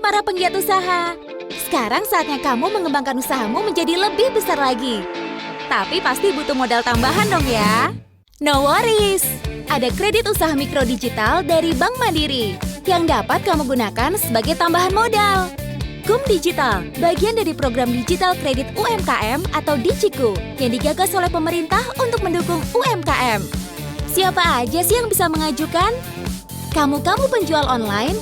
para penggiat usaha. Sekarang saatnya kamu mengembangkan usahamu menjadi lebih besar lagi. Tapi pasti butuh modal tambahan dong ya. No worries, ada kredit usaha mikro digital dari Bank Mandiri yang dapat kamu gunakan sebagai tambahan modal. KUM Digital, bagian dari program Digital Kredit UMKM atau DICIKU yang digagas oleh pemerintah untuk mendukung UMKM. Siapa aja sih yang bisa mengajukan? Kamu penjual online?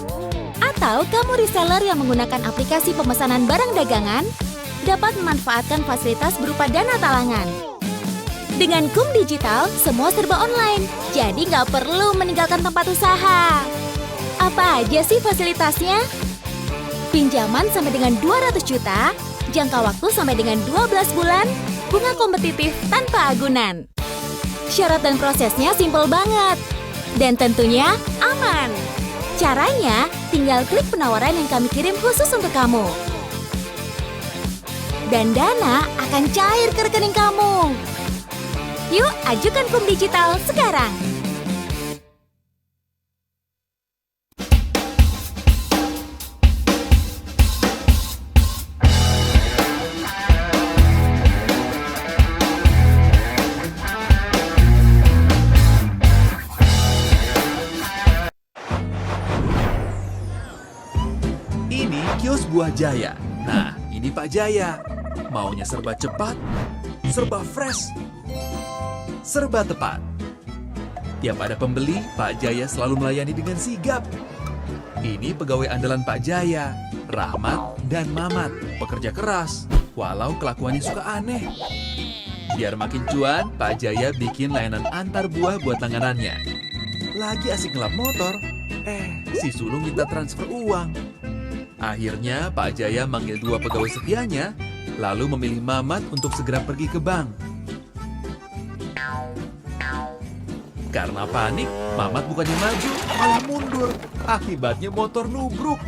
Atau kamu reseller yang menggunakan aplikasi pemesanan barang dagangan? Dapat memanfaatkan fasilitas berupa dana talangan. Dengan KUM Digital, semua serba online, jadi nggak perlu meninggalkan tempat usaha. Apa aja sih fasilitasnya? Pinjaman sampai dengan 200 juta, jangka waktu sampai dengan 12 bulan, bunga kompetitif tanpa agunan. Syarat dan prosesnya simpel banget, dan tentunya aman. Caranya, tinggal klik penawaran yang kami kirim khusus untuk kamu. Dan dana akan cair ke rekening kamu. Yuk, ajukan KUM Digital sekarang. Ini kios buah Jaya. Nah, ini Pak Jaya. Maunya serba cepat, serba fresh, serba tepat. Tiap ada pembeli, Pak Jaya selalu melayani dengan sigap. Ini pegawai andalan Pak Jaya, Rahmat dan Mamat, pekerja keras, walau kelakuannya suka aneh. Biar makin cuan, Pak Jaya bikin layanan antar buah buat langganannya. Lagi asik ngelap motor, si sulung minta transfer uang. Akhirnya Pak Jaya manggil 2 pegawai setianya, lalu memilih Mamat untuk segera pergi ke bank. Karena panik, Mamat bukannya maju, malah mundur. Akibatnya motor nubruk.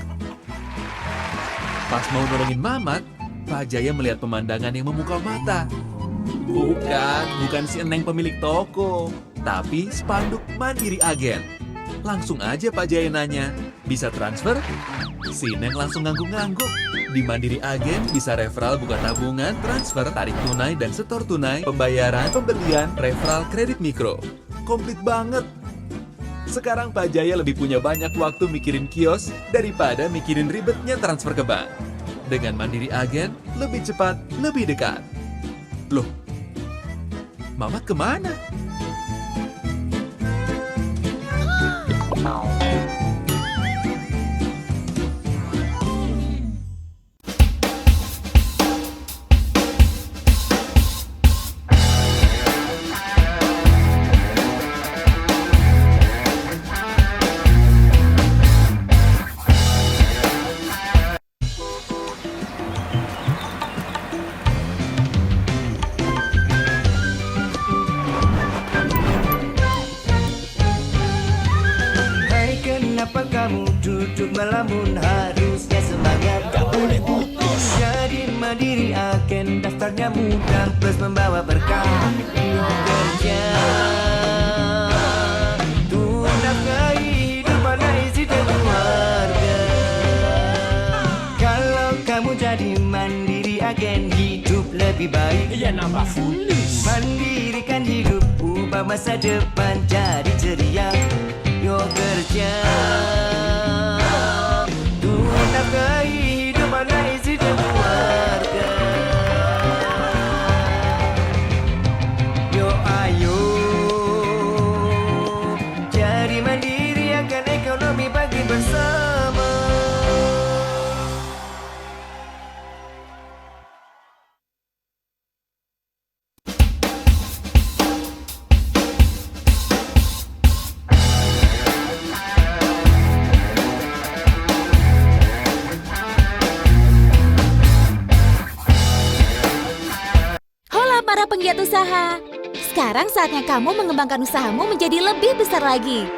Pas mau nolongin Mamat, Pak Jaya melihat pemandangan yang memukau mata. Bukan si Eneng pemilik toko, tapi spanduk Mandiri Agen. Langsung aja Pak Jaya nanya, bisa transfer? Si Neng langsung ngangguk-ngangguk. Di Mandiri Agen bisa referral buka tabungan, transfer, tarik tunai, dan setor tunai, pembayaran, pembelian, referral kredit mikro. Komplit banget. Sekarang Pak Jaya lebih punya banyak waktu mikirin kios daripada mikirin ribetnya transfer ke bank. Dengan Mandiri Agen, lebih cepat, lebih dekat. Loh, Mamat kemana? Kenapa kamu duduk melamun? Harusnya semangat, gak boleh putus. Jadi Mandiri Agen, daftarnya mudah, plus membawa berkah. Kerja untuk nafkahi hidup anak istri dan keluarga. Kalau kamu jadi Mandiri Agen, hidup lebih baik. Ya nambah fulis. Mandirikan hidup, ubah masa depan jadi ceria. Yo kerja untuk nafkahi hidup anak istri dan keluarga. Yo ayo jadi mandiri, akan ekonomi bagi bersama. Para penggiat usaha, sekarang saatnya kamu mengembangkan usahamu menjadi lebih besar lagi.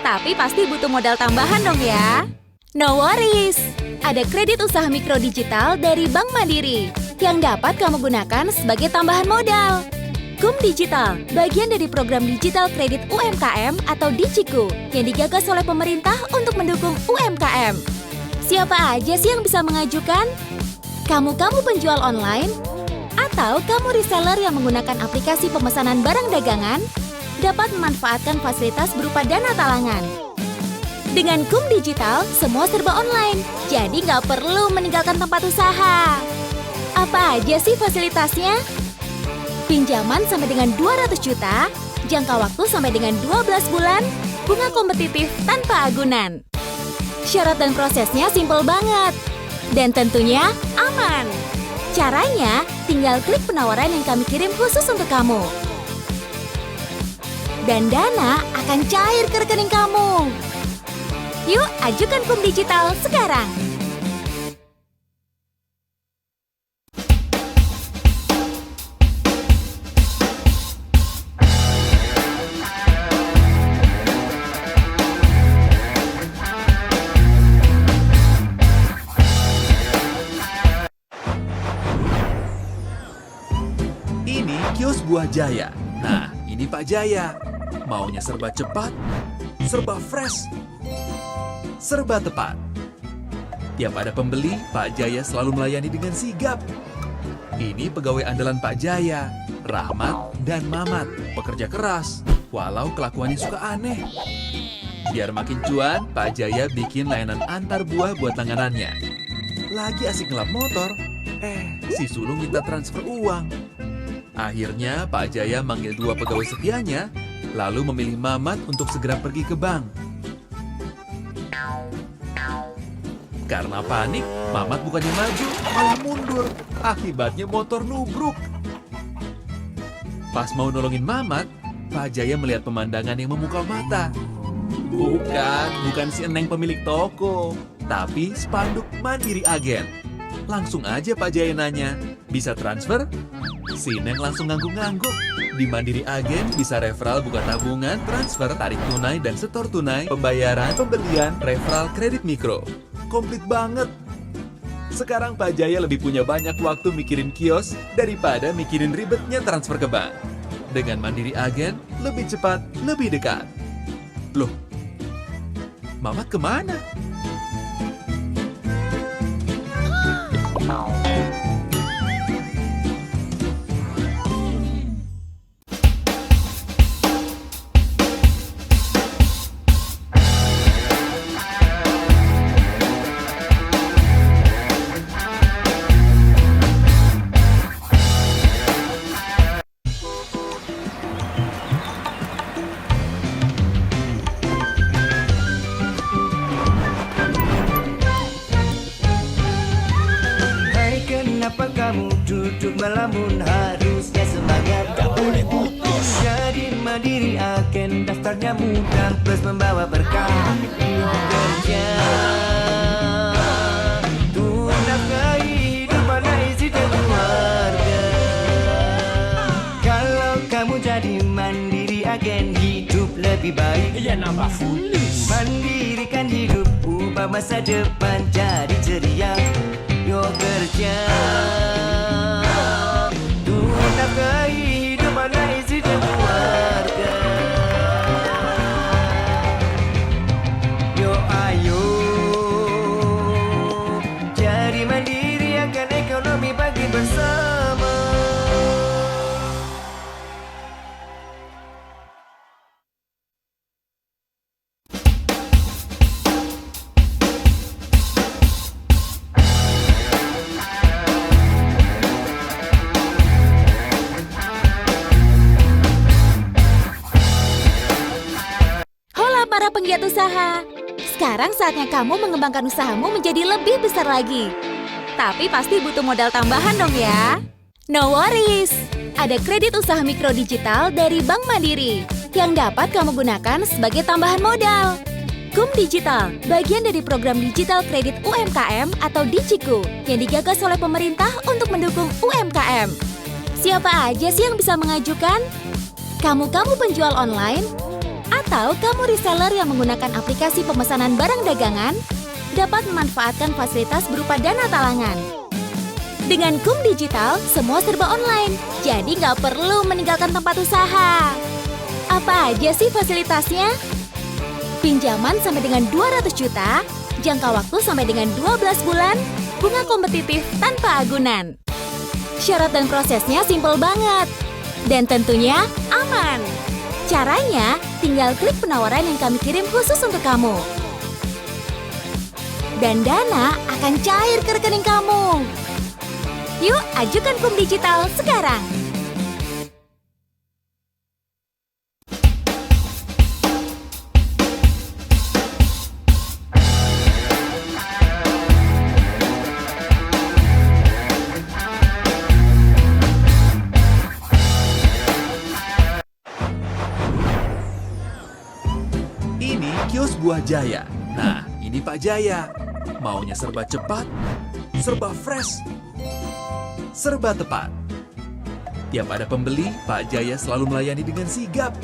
Tapi pasti butuh modal tambahan dong ya. No worries, ada kredit usaha mikro digital dari Bank Mandiri yang dapat kamu gunakan sebagai tambahan modal. KUM Digital, bagian dari program Digital Kredit UMKM atau DICIKU yang digagas oleh pemerintah untuk mendukung UMKM. Siapa aja sih yang bisa mengajukan? Kamu penjual online? Atau kamu reseller yang menggunakan aplikasi pemesanan barang dagangan? Dapat memanfaatkan fasilitas berupa dana talangan. Dengan KUM Digital, semua serba online. Jadi nggak perlu meninggalkan tempat usaha. Apa aja sih fasilitasnya? Pinjaman sampai dengan 200 juta, jangka waktu sampai dengan 12 bulan, bunga kompetitif tanpa agunan. Syarat dan prosesnya simpel banget. Dan tentunya aman. Caranya, tinggal klik penawaran yang kami kirim khusus untuk kamu. Dan dana akan cair ke rekening kamu. Yuk, ajukan KUM Digital sekarang. Ini kios Buah Jaya. Nah, ini Pak Jaya. Maunya serba cepat, serba fresh, serba tepat. Tiap ada pembeli, Pak Jaya selalu melayani dengan sigap. Ini pegawai andalan Pak Jaya, Rahmat dan Mamat, pekerja keras, walau kelakuannya suka aneh. Biar makin cuan, Pak Jaya bikin layanan antar buah buat langganannya. Lagi asik ngelap motor, si sulung minta transfer uang. Akhirnya Pak Jaya manggil 2 pegawai setianya, lalu memilih Mamat untuk segera pergi ke bank. Karena panik, Mamat bukannya maju, malah mundur. Akibatnya motor nubruk. Pas mau nolongin Mamat, Pak Jaya melihat pemandangan yang memukau mata. Bukan si Eneng pemilik toko, tapi spanduk Mandiri Agen. Langsung aja Pak Jaya nanya, bisa transfer? Si Neng langsung ngangguk-ngangguk. Di Mandiri Agen bisa referral buka tabungan, transfer, tarik tunai, dan setor tunai, pembayaran, pembelian, referral kredit mikro. Komplit banget. Sekarang Pak Jaya lebih punya banyak waktu mikirin kios daripada mikirin ribetnya transfer ke bank. Dengan Mandiri Agen, lebih cepat, lebih dekat. Loh, Mamat kemana? Kenapa kamu duduk melamun? Harusnya semangat, gak boleh putus. Jadi Mandiri Agen, daftarnya mudah, plus membawa berkah. Kerja untuk nafkahi hidup anak istri dan keluarga. Kalau kamu jadi Mandiri Agen, hidup lebih baik. Ya nambah fulis. Mandirikan hidup, ubah masa depan jadi ceria. Yuk kerja untuk nafkahi hidup anak istri dan keluarga. Yuk ayo jadi mandiri, akan ekonomi bagi bersama. Para penggiat usaha, sekarang saatnya kamu mengembangkan usahamu menjadi lebih besar lagi. Tapi pasti butuh modal tambahan dong ya. No worries, ada kredit usaha mikro digital dari Bank Mandiri yang dapat kamu gunakan sebagai tambahan modal. KUM Digital, bagian dari program digital kredit UMKM atau DICIKU yang digagas oleh pemerintah untuk mendukung UMKM. Siapa aja sih yang bisa mengajukan? Kamu penjual online? Atau kamu reseller yang menggunakan aplikasi pemesanan barang dagangan, dapat memanfaatkan fasilitas berupa dana talangan. Dengan KUM Digital, semua serba online, jadi nggak perlu meninggalkan tempat usaha. Apa aja sih fasilitasnya? Pinjaman sampai dengan 200 juta, Jangka waktu sampai dengan 12 bulan, bunga kompetitif tanpa agunan. Syarat dan prosesnya simpel banget. Dan tentunya aman. Caranya, tinggal klik penawaran yang kami kirim khusus untuk kamu. Dan dana akan cair ke rekening kamu. Yuk, ajukan KUM Digital sekarang. Ini kios buah Jaya. Nah, ini Pak Jaya. Maunya serba cepat, serba fresh, serba tepat. Tiap ada pembeli, Pak Jaya selalu melayani dengan sigap.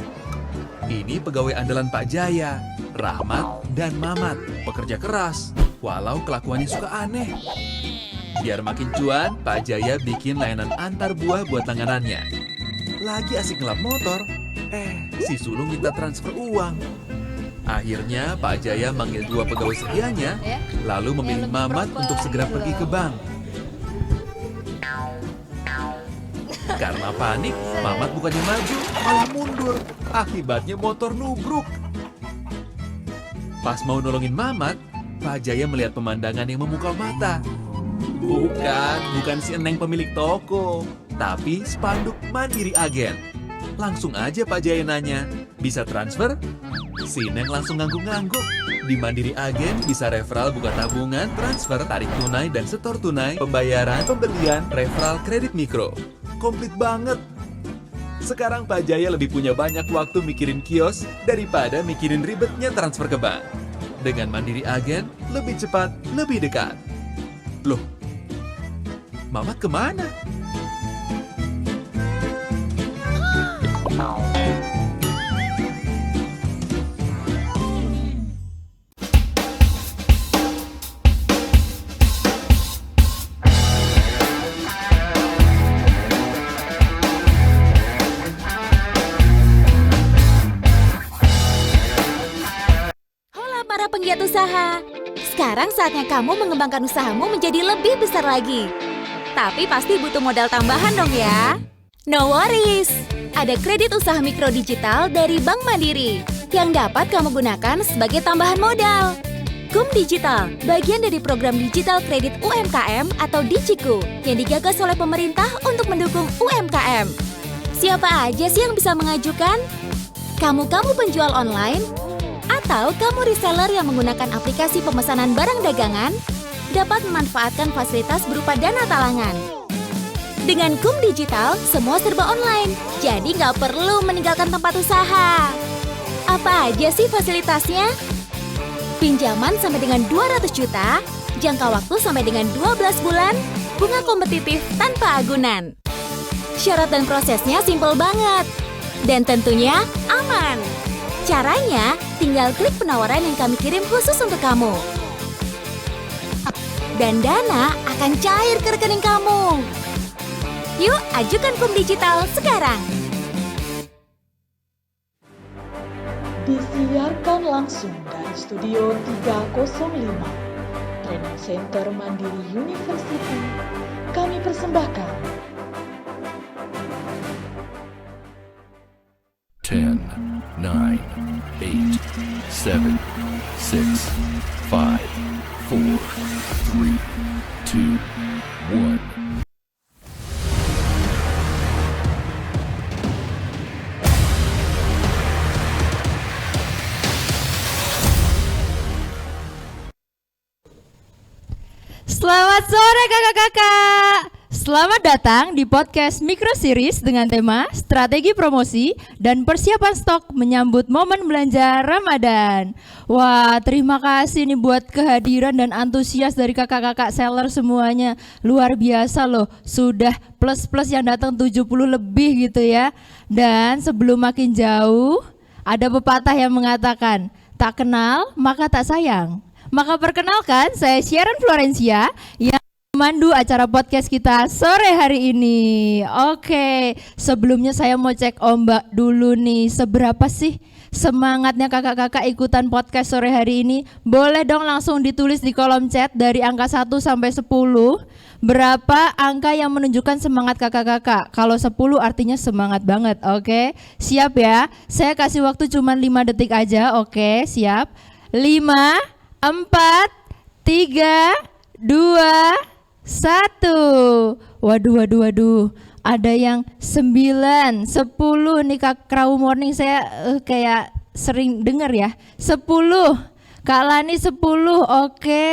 Ini pegawai andalan Pak Jaya, Rahmat dan Mamat, pekerja keras, walau kelakuannya suka aneh. Biar makin cuan, Pak Jaya bikin layanan antar buah buat langganannya. Lagi asik ngelap motor, si sulung minta transfer uang. Akhirnya Pak Jaya manggil dua pegawai setianya, lalu memilih Mamat untuk segera pergi ke bank. Karena panik, Mamat bukannya maju, malah mundur. Akibatnya motor nubruk. Pas mau nolongin Mamat, Pak Jaya melihat pemandangan yang memukau mata. Bukan si Eneng pemilik toko, tapi spanduk Mandiri Agen. Langsung aja Pak Jaya nanya, bisa transfer? Si Neng langsung ngangguk-ngangguk. Di Mandiri Agen bisa referral buka tabungan, transfer, tarik tunai, dan setor tunai, pembayaran, pembelian, referral kredit mikro. Komplit banget. Sekarang Pak Jaya lebih punya banyak waktu mikirin kios daripada mikirin ribetnya transfer ke bank. Dengan Mandiri Agen, lebih cepat, lebih dekat. Loh, Mamat kemana? Para penggiat usaha, sekarang saatnya kamu mengembangkan usahamu menjadi lebih besar lagi. Tapi pasti butuh modal tambahan dong ya. No worries, ada kredit usaha mikro digital dari Bank Mandiri yang dapat kamu gunakan sebagai tambahan modal. KUM Digital, bagian dari program digital kredit UMKM atau Digiku yang digagas oleh pemerintah untuk mendukung UMKM. Siapa aja sih yang bisa mengajukan? Kamu penjual online? Atau kamu reseller yang menggunakan aplikasi pemesanan barang dagangan dapat memanfaatkan fasilitas berupa dana talangan. Dengan KUM Digital, semua serba online, jadi nggak perlu meninggalkan tempat usaha. Apa aja sih fasilitasnya? Pinjaman sampai dengan 200 juta, jangka waktu sampai dengan 12 bulan, bunga kompetitif tanpa agunan. Syarat dan prosesnya simpel banget. Dan tentunya aman. Caranya, tinggal klik penawaran yang kami kirim khusus untuk kamu. Dan dana akan cair ke rekening kamu. Yuk, ajukan KUM Digital sekarang. Disiarkan langsung dari Studio 305, Training Center Mandiri University, kami persembahkan 10, 9, 8, 7, 6, 5, 4, 3, 2, 1. Selamat sore kakak-kakak. Selamat datang di podcast Micro Series dengan tema Strategi Promosi dan Persiapan Stok Menyambut Momen Belanja Ramadan. Wah, terima kasih nih buat kehadiran dan antusias dari kakak-kakak seller semuanya. Luar biasa loh, sudah plus-plus yang datang 70 lebih gitu ya. Dan sebelum makin jauh, ada pepatah yang mengatakan, tak kenal maka tak sayang. Maka perkenalkan, saya Sharon Florencia yang memandu acara podcast kita sore hari ini. Oke, sebelumnya saya mau cek ombak dulu nih. Seberapa sih semangatnya kakak-kakak ikutan podcast sore hari ini? Boleh dong langsung ditulis di kolom chat dari angka 1 sampai 10. Berapa angka yang menunjukkan semangat kakak-kakak? Kalau 10 artinya semangat banget, oke? Siap ya? Saya kasih waktu cuma 5 detik aja, oke? Siap? 5, 4, 3, 2, 1. Waduh. Ada yang 9, 10 nih Kak Crow Morning, saya kayak sering dengar ya. 10, Kak Lani 10, oke.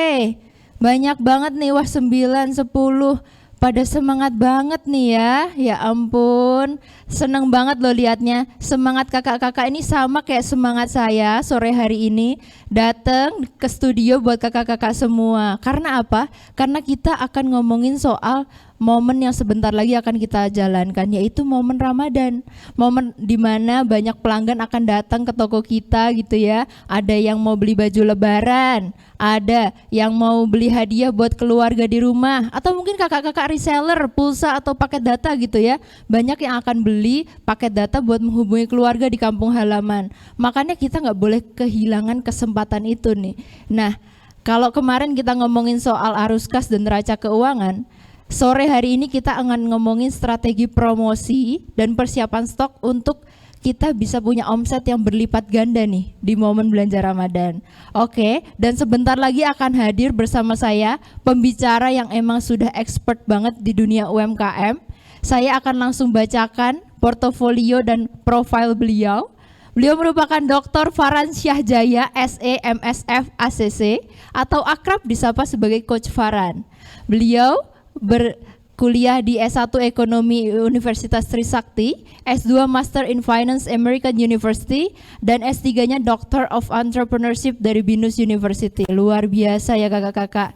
Banyak banget nih, wah 9, 10. Pada semangat banget nih ya. Ya ampun, seneng banget loh liatnya. Semangat kakak-kakak ini sama kayak semangat saya sore hari ini. Datang ke studio buat kakak-kakak semua. Karena apa? Karena kita akan ngomongin soal momen yang sebentar lagi akan kita jalankan, yaitu momen Ramadan. Momen dimana banyak pelanggan akan datang ke toko kita gitu ya. Ada yang mau beli baju lebaran, ada yang mau beli hadiah buat keluarga di rumah, atau mungkin kakak-kakak reseller pulsa atau paket data gitu ya. Banyak yang akan beli paket data buat menghubungi keluarga di kampung halaman. Makanya kita nggak boleh kehilangan kesempatan itu nih. Nah, kalau kemarin kita ngomongin soal arus kas dan neraca keuangan, sore hari ini kita akan ngomongin strategi promosi dan persiapan stok untuk kita bisa punya omset yang berlipat ganda nih di momen belanja Ramadan. Oke, dan sebentar lagi akan hadir bersama saya pembicara yang emang sudah expert banget di dunia UMKM. Saya akan langsung bacakan portofolio dan profil beliau. Beliau merupakan Dr. Farhan Syahjaya, SE, MSF, ACC, atau akrab disapa sebagai Coach Farhan. Beliau berkuliah di S1 Ekonomi Universitas Trisakti, S2 Master in Finance American University, dan S3-nya Doctor of Entrepreneurship dari Binus University. Luar biasa ya kakak-kakak.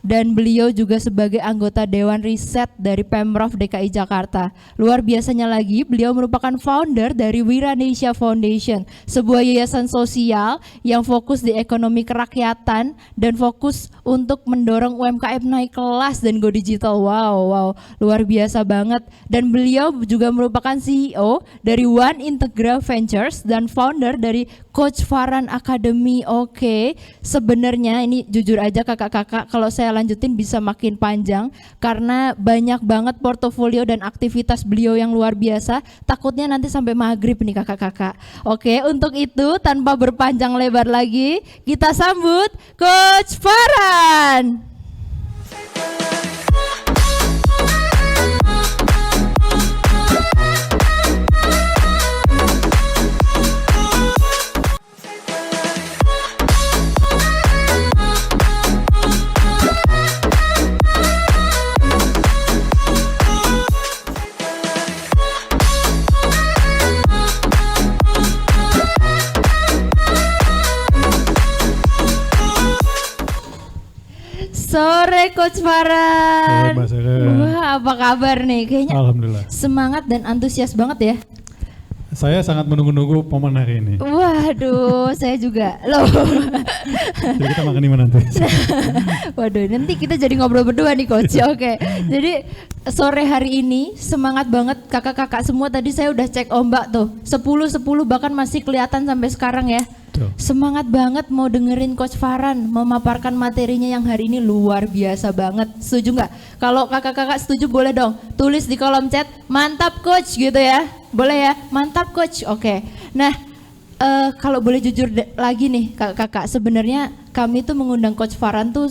Dan beliau juga sebagai anggota Dewan Riset dari Pemprov DKI Jakarta. Luar biasanya lagi, beliau merupakan founder dari Wiranesia Foundation, sebuah yayasan sosial yang fokus di ekonomi kerakyatan dan fokus untuk mendorong UMKM naik kelas dan go digital. Wow, luar biasa banget. Dan beliau juga merupakan CEO dari One Integra Ventures dan founder dari Coach Farhan Academy. Oke, sebenarnya ini jujur aja kakak-kakak, kalau saya lanjutin bisa makin panjang karena banyak banget portofolio dan aktivitas beliau yang luar biasa. Takutnya nanti sampai maghrib nih kakak-kakak. Oke, untuk itu tanpa berpanjang lebar lagi, kita sambut Coach Farhan. Sore Coach Farhan. Wah, apa kabar nih? Kayaknya alhamdulillah semangat dan antusias banget ya. Saya sangat menunggu-nunggu momen hari ini. Waduh, saya juga loh. Jadi kita makan di mana nanti? Waduh, nanti kita jadi ngobrol berdua nih Coach. Oke. Jadi sore hari ini semangat banget kakak-kakak semua. Tadi saya udah cek ombak tuh. 10 bahkan masih kelihatan sampai sekarang ya. Betul. Semangat banget mau dengerin Coach Farhan memaparkan materinya yang hari ini luar biasa banget. Setuju nggak? Kalau kakak-kakak setuju boleh dong tulis di kolom chat mantap Coach gitu ya. Boleh ya? Mantap Coach. Oke. Nah, kalau boleh jujur lagi nih kakak-kakak, sebenarnya kami tuh mengundang Coach Farhan tuh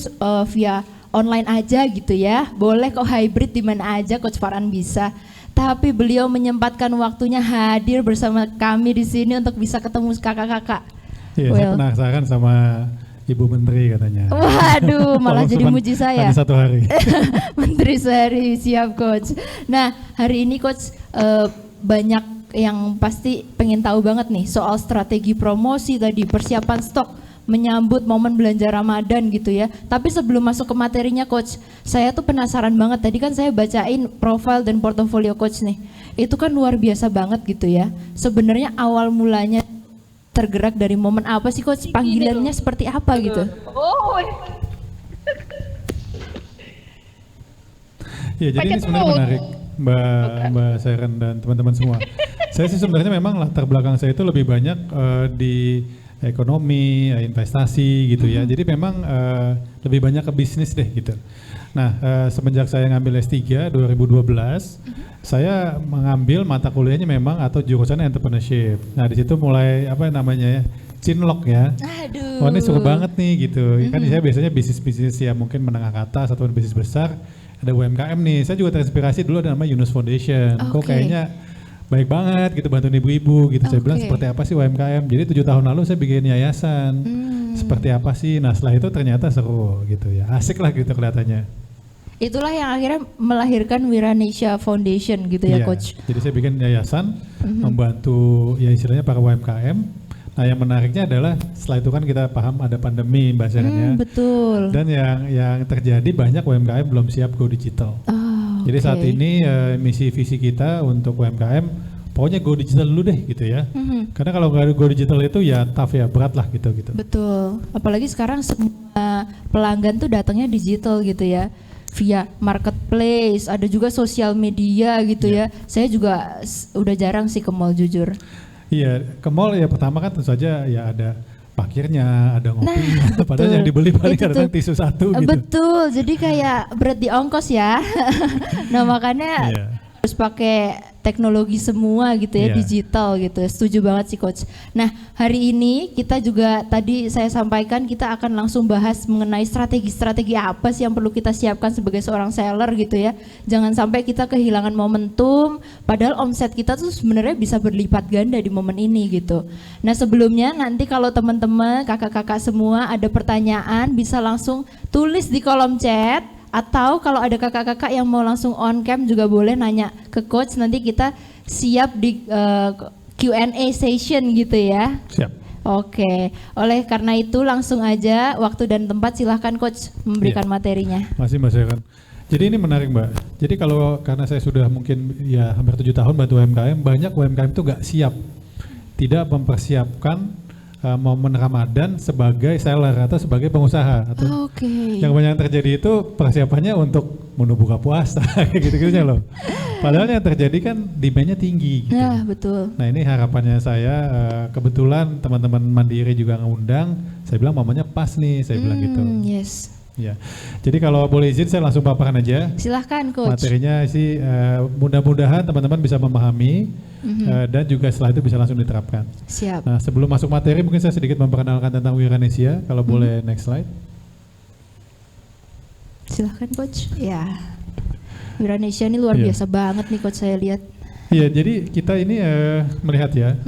via online aja gitu ya. Boleh kok hybrid di mana aja Coach Farhan bisa. Tapi beliau menyempatkan waktunya hadir bersama kami di sini untuk bisa ketemu kakak-kakak. Iya, saya penasaran sama Ibu Menteri katanya. Waduh, malah jadi muji saya. Hanya 1 hari. Menteri sehari, siap Coach. Nah, hari ini Coach banyak yang pasti pengen tahu banget nih soal strategi promosi tadi, persiapan stok, menyambut momen belanja Ramadan gitu ya. Tapi sebelum masuk ke materinya Coach, saya tuh penasaran banget. Tadi kan saya bacain profil dan portofolio Coach nih. Itu kan luar biasa banget gitu ya. Sebenarnya awal mulanya tergerak dari momen apa sih Coach? Panggilannya seperti apa gitu? Ya, jadi ini sebenarnya menarik Mbak Sharon dan teman-teman semua. Saya sih sebenarnya memang latar belakang saya itu lebih banyak di ekonomi, investasi gitu ya. Jadi memang lebih banyak ke bisnis deh gitu. Nah, semenjak saya ngambil S3 2012, saya mengambil mata kuliahnya memang atau jurusan entrepreneurship. Nah, di situ mulai apa namanya ya? Cinlok ya. Aduh. Oh, ini seru banget nih gitu. Kan saya biasanya bisnis-bisnis ya mungkin menengah ke atas atau bisnis besar. Ada UMKM nih. Saya juga terinspirasi dulu ada namanya Yunus Foundation. Kok kayaknya baik banget gitu bantuin ibu-ibu gitu. Saya bilang seperti apa sih UMKM. Jadi 7 tahun lalu saya bikin yayasan. Seperti apa sih? Nah, setelah itu ternyata seru gitu ya. Asik lah gitu kelihatannya. Itulah yang akhirnya melahirkan Wiranesia Foundation gitu ya, Iya, Coach. jadi saya bikin yayasan membantu ya istilahnya para UMKM. Nah, yang menariknya adalah setelah itu kan kita paham ada pandemi Mbak Sharon ya. Betul. Dan yang terjadi banyak UMKM belum siap go digital. Jadi saat ini misi visi kita untuk UMKM pokoknya go digital dulu deh gitu ya. Karena kalau nggak go digital itu ya tough ya, berat lah gitu. Betul. Apalagi sekarang semua pelanggan tuh datangnya digital gitu ya. Via marketplace, ada juga sosial media gitu ya. Saya juga udah jarang sih ke mall jujur. Iya, ke mall ya pertama kan tentu saja ya ada parkirnya, ada ngopinya. Padahal yang dibeli paling Itu kadang tisu satu gitu. Betul, jadi kayak berat di ongkos ya. Nah makanya harus pakai teknologi semua gitu ya, digital gitu. Setuju banget sih Coach. Nah hari ini kita juga tadi saya sampaikan kita akan langsung bahas mengenai strategi-strategi apa sih yang perlu kita siapkan sebagai seorang seller gitu ya. Jangan sampai kita kehilangan momentum, padahal omset kita tuh sebenarnya bisa berlipat ganda di momen ini gitu. Nah sebelumnya nanti kalau teman-teman, kakak-kakak semua ada pertanyaan bisa langsung tulis di kolom chat. Atau kalau ada kakak-kakak yang mau langsung on cam juga boleh nanya ke coach, nanti kita siap di Q&A session gitu ya. Siap. Oke, oleh karena itu langsung aja waktu dan tempat silahkan coach memberikan materinya. Masih Mbak Sharon. Jadi ini menarik Mbak. Jadi karena saya sudah mungkin ya hampir 7 tahun bantu UMKM, banyak UMKM itu gak siap, tidak mempersiapkan momen Ramadan sebagai seller atau sebagai pengusaha atau yang banyak terjadi itu persiapannya untuk menu buka puasa gitu-gitunya loh. Padahal yang terjadi kan demand-nya tinggi gitu. Nah, betul. Nah, ini harapannya saya kebetulan teman-teman Mandiri juga ngundang, saya bilang momennya pas nih, saya bilang gitu. Yes. Ya. Jadi kalau boleh izin saya langsung paparkan aja. Silahkan coach. Materinya sih mudah-mudahan teman-teman bisa memahami dan juga setelah itu bisa langsung diterapkan. Siap. Nah sebelum masuk materi mungkin saya sedikit memperkenalkan tentang Wiranesia. Kalau boleh next slide. Silahkan coach. Ya. Wiranesia ini luar biasa banget nih coach saya lihat. Iya jadi kita ini melihat ya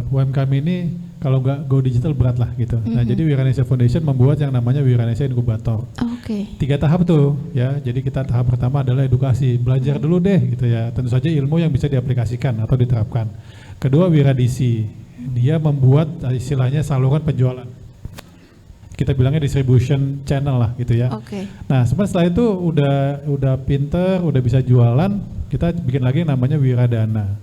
UMKM ini kalau nggak go digital berat lah gitu. Nah jadi Wiranesia Foundation membuat yang namanya Wiranesia Inkubator. 3 tahap tuh ya. Jadi kita tahap pertama adalah edukasi, belajar dulu deh gitu ya. Tentu saja ilmu yang bisa diaplikasikan atau diterapkan. Kedua Wiradisi, dia membuat istilahnya saluran penjualan. Kita bilangnya distribution channel lah gitu ya. Nah setelah itu udah pinter, udah bisa jualan, kita bikin lagi yang namanya Wiradana.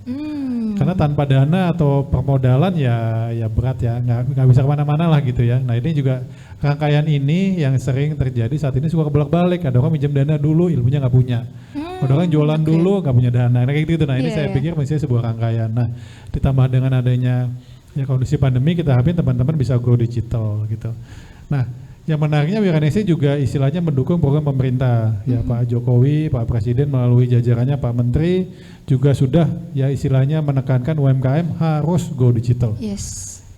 Karena tanpa dana atau permodalan ya berat ya, nggak bisa kemana-mana lah gitu ya. Nah ini juga rangkaian ini yang sering terjadi saat ini suka kebolak-balik. Ada orang minjem dana dulu, ilmunya nggak punya. Ada orang jualan dulu, nggak punya dana. Nah kayak gitu. Nah ini saya pikir mestinya sebuah rangkaian. Nah ditambah dengan adanya ya kondisi pandemi, kita harapin teman-teman bisa go digital gitu. Nah yang menariknya Wiranesia juga istilahnya mendukung program pemerintah ya Pak Jokowi, Pak Presiden melalui jajarannya Pak Menteri juga sudah ya istilahnya menekankan UMKM harus go digital.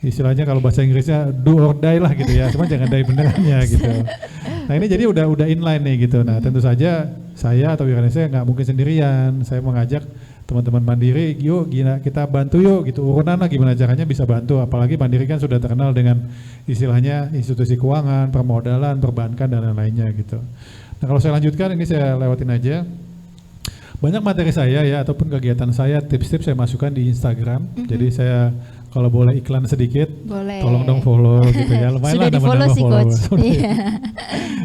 Istilahnya kalau bahasa Inggrisnya do or die lah gitu ya, cuma jangan die benerannya gitu. Nah ini jadi udah inline nih gitu. Nah tentu saja saya atau Wiranesia nggak mungkin sendirian, saya mengajak teman-teman Mandiri, yuk kita bantu yuk gitu, urunan lah gimana caranya bisa bantu, apalagi Mandiri kan sudah terkenal dengan istilahnya institusi keuangan, permodalan, perbankan dan lain-lainnya gitu. Nah kalau saya lanjutkan ini saya lewatin aja. Banyak materi saya ya ataupun kegiatan saya, tips-tips saya masukkan di Instagram. Jadi saya kalau boleh iklan sedikit, tolong dong follow gitu ya. Lumayan lah di-follow sih coach.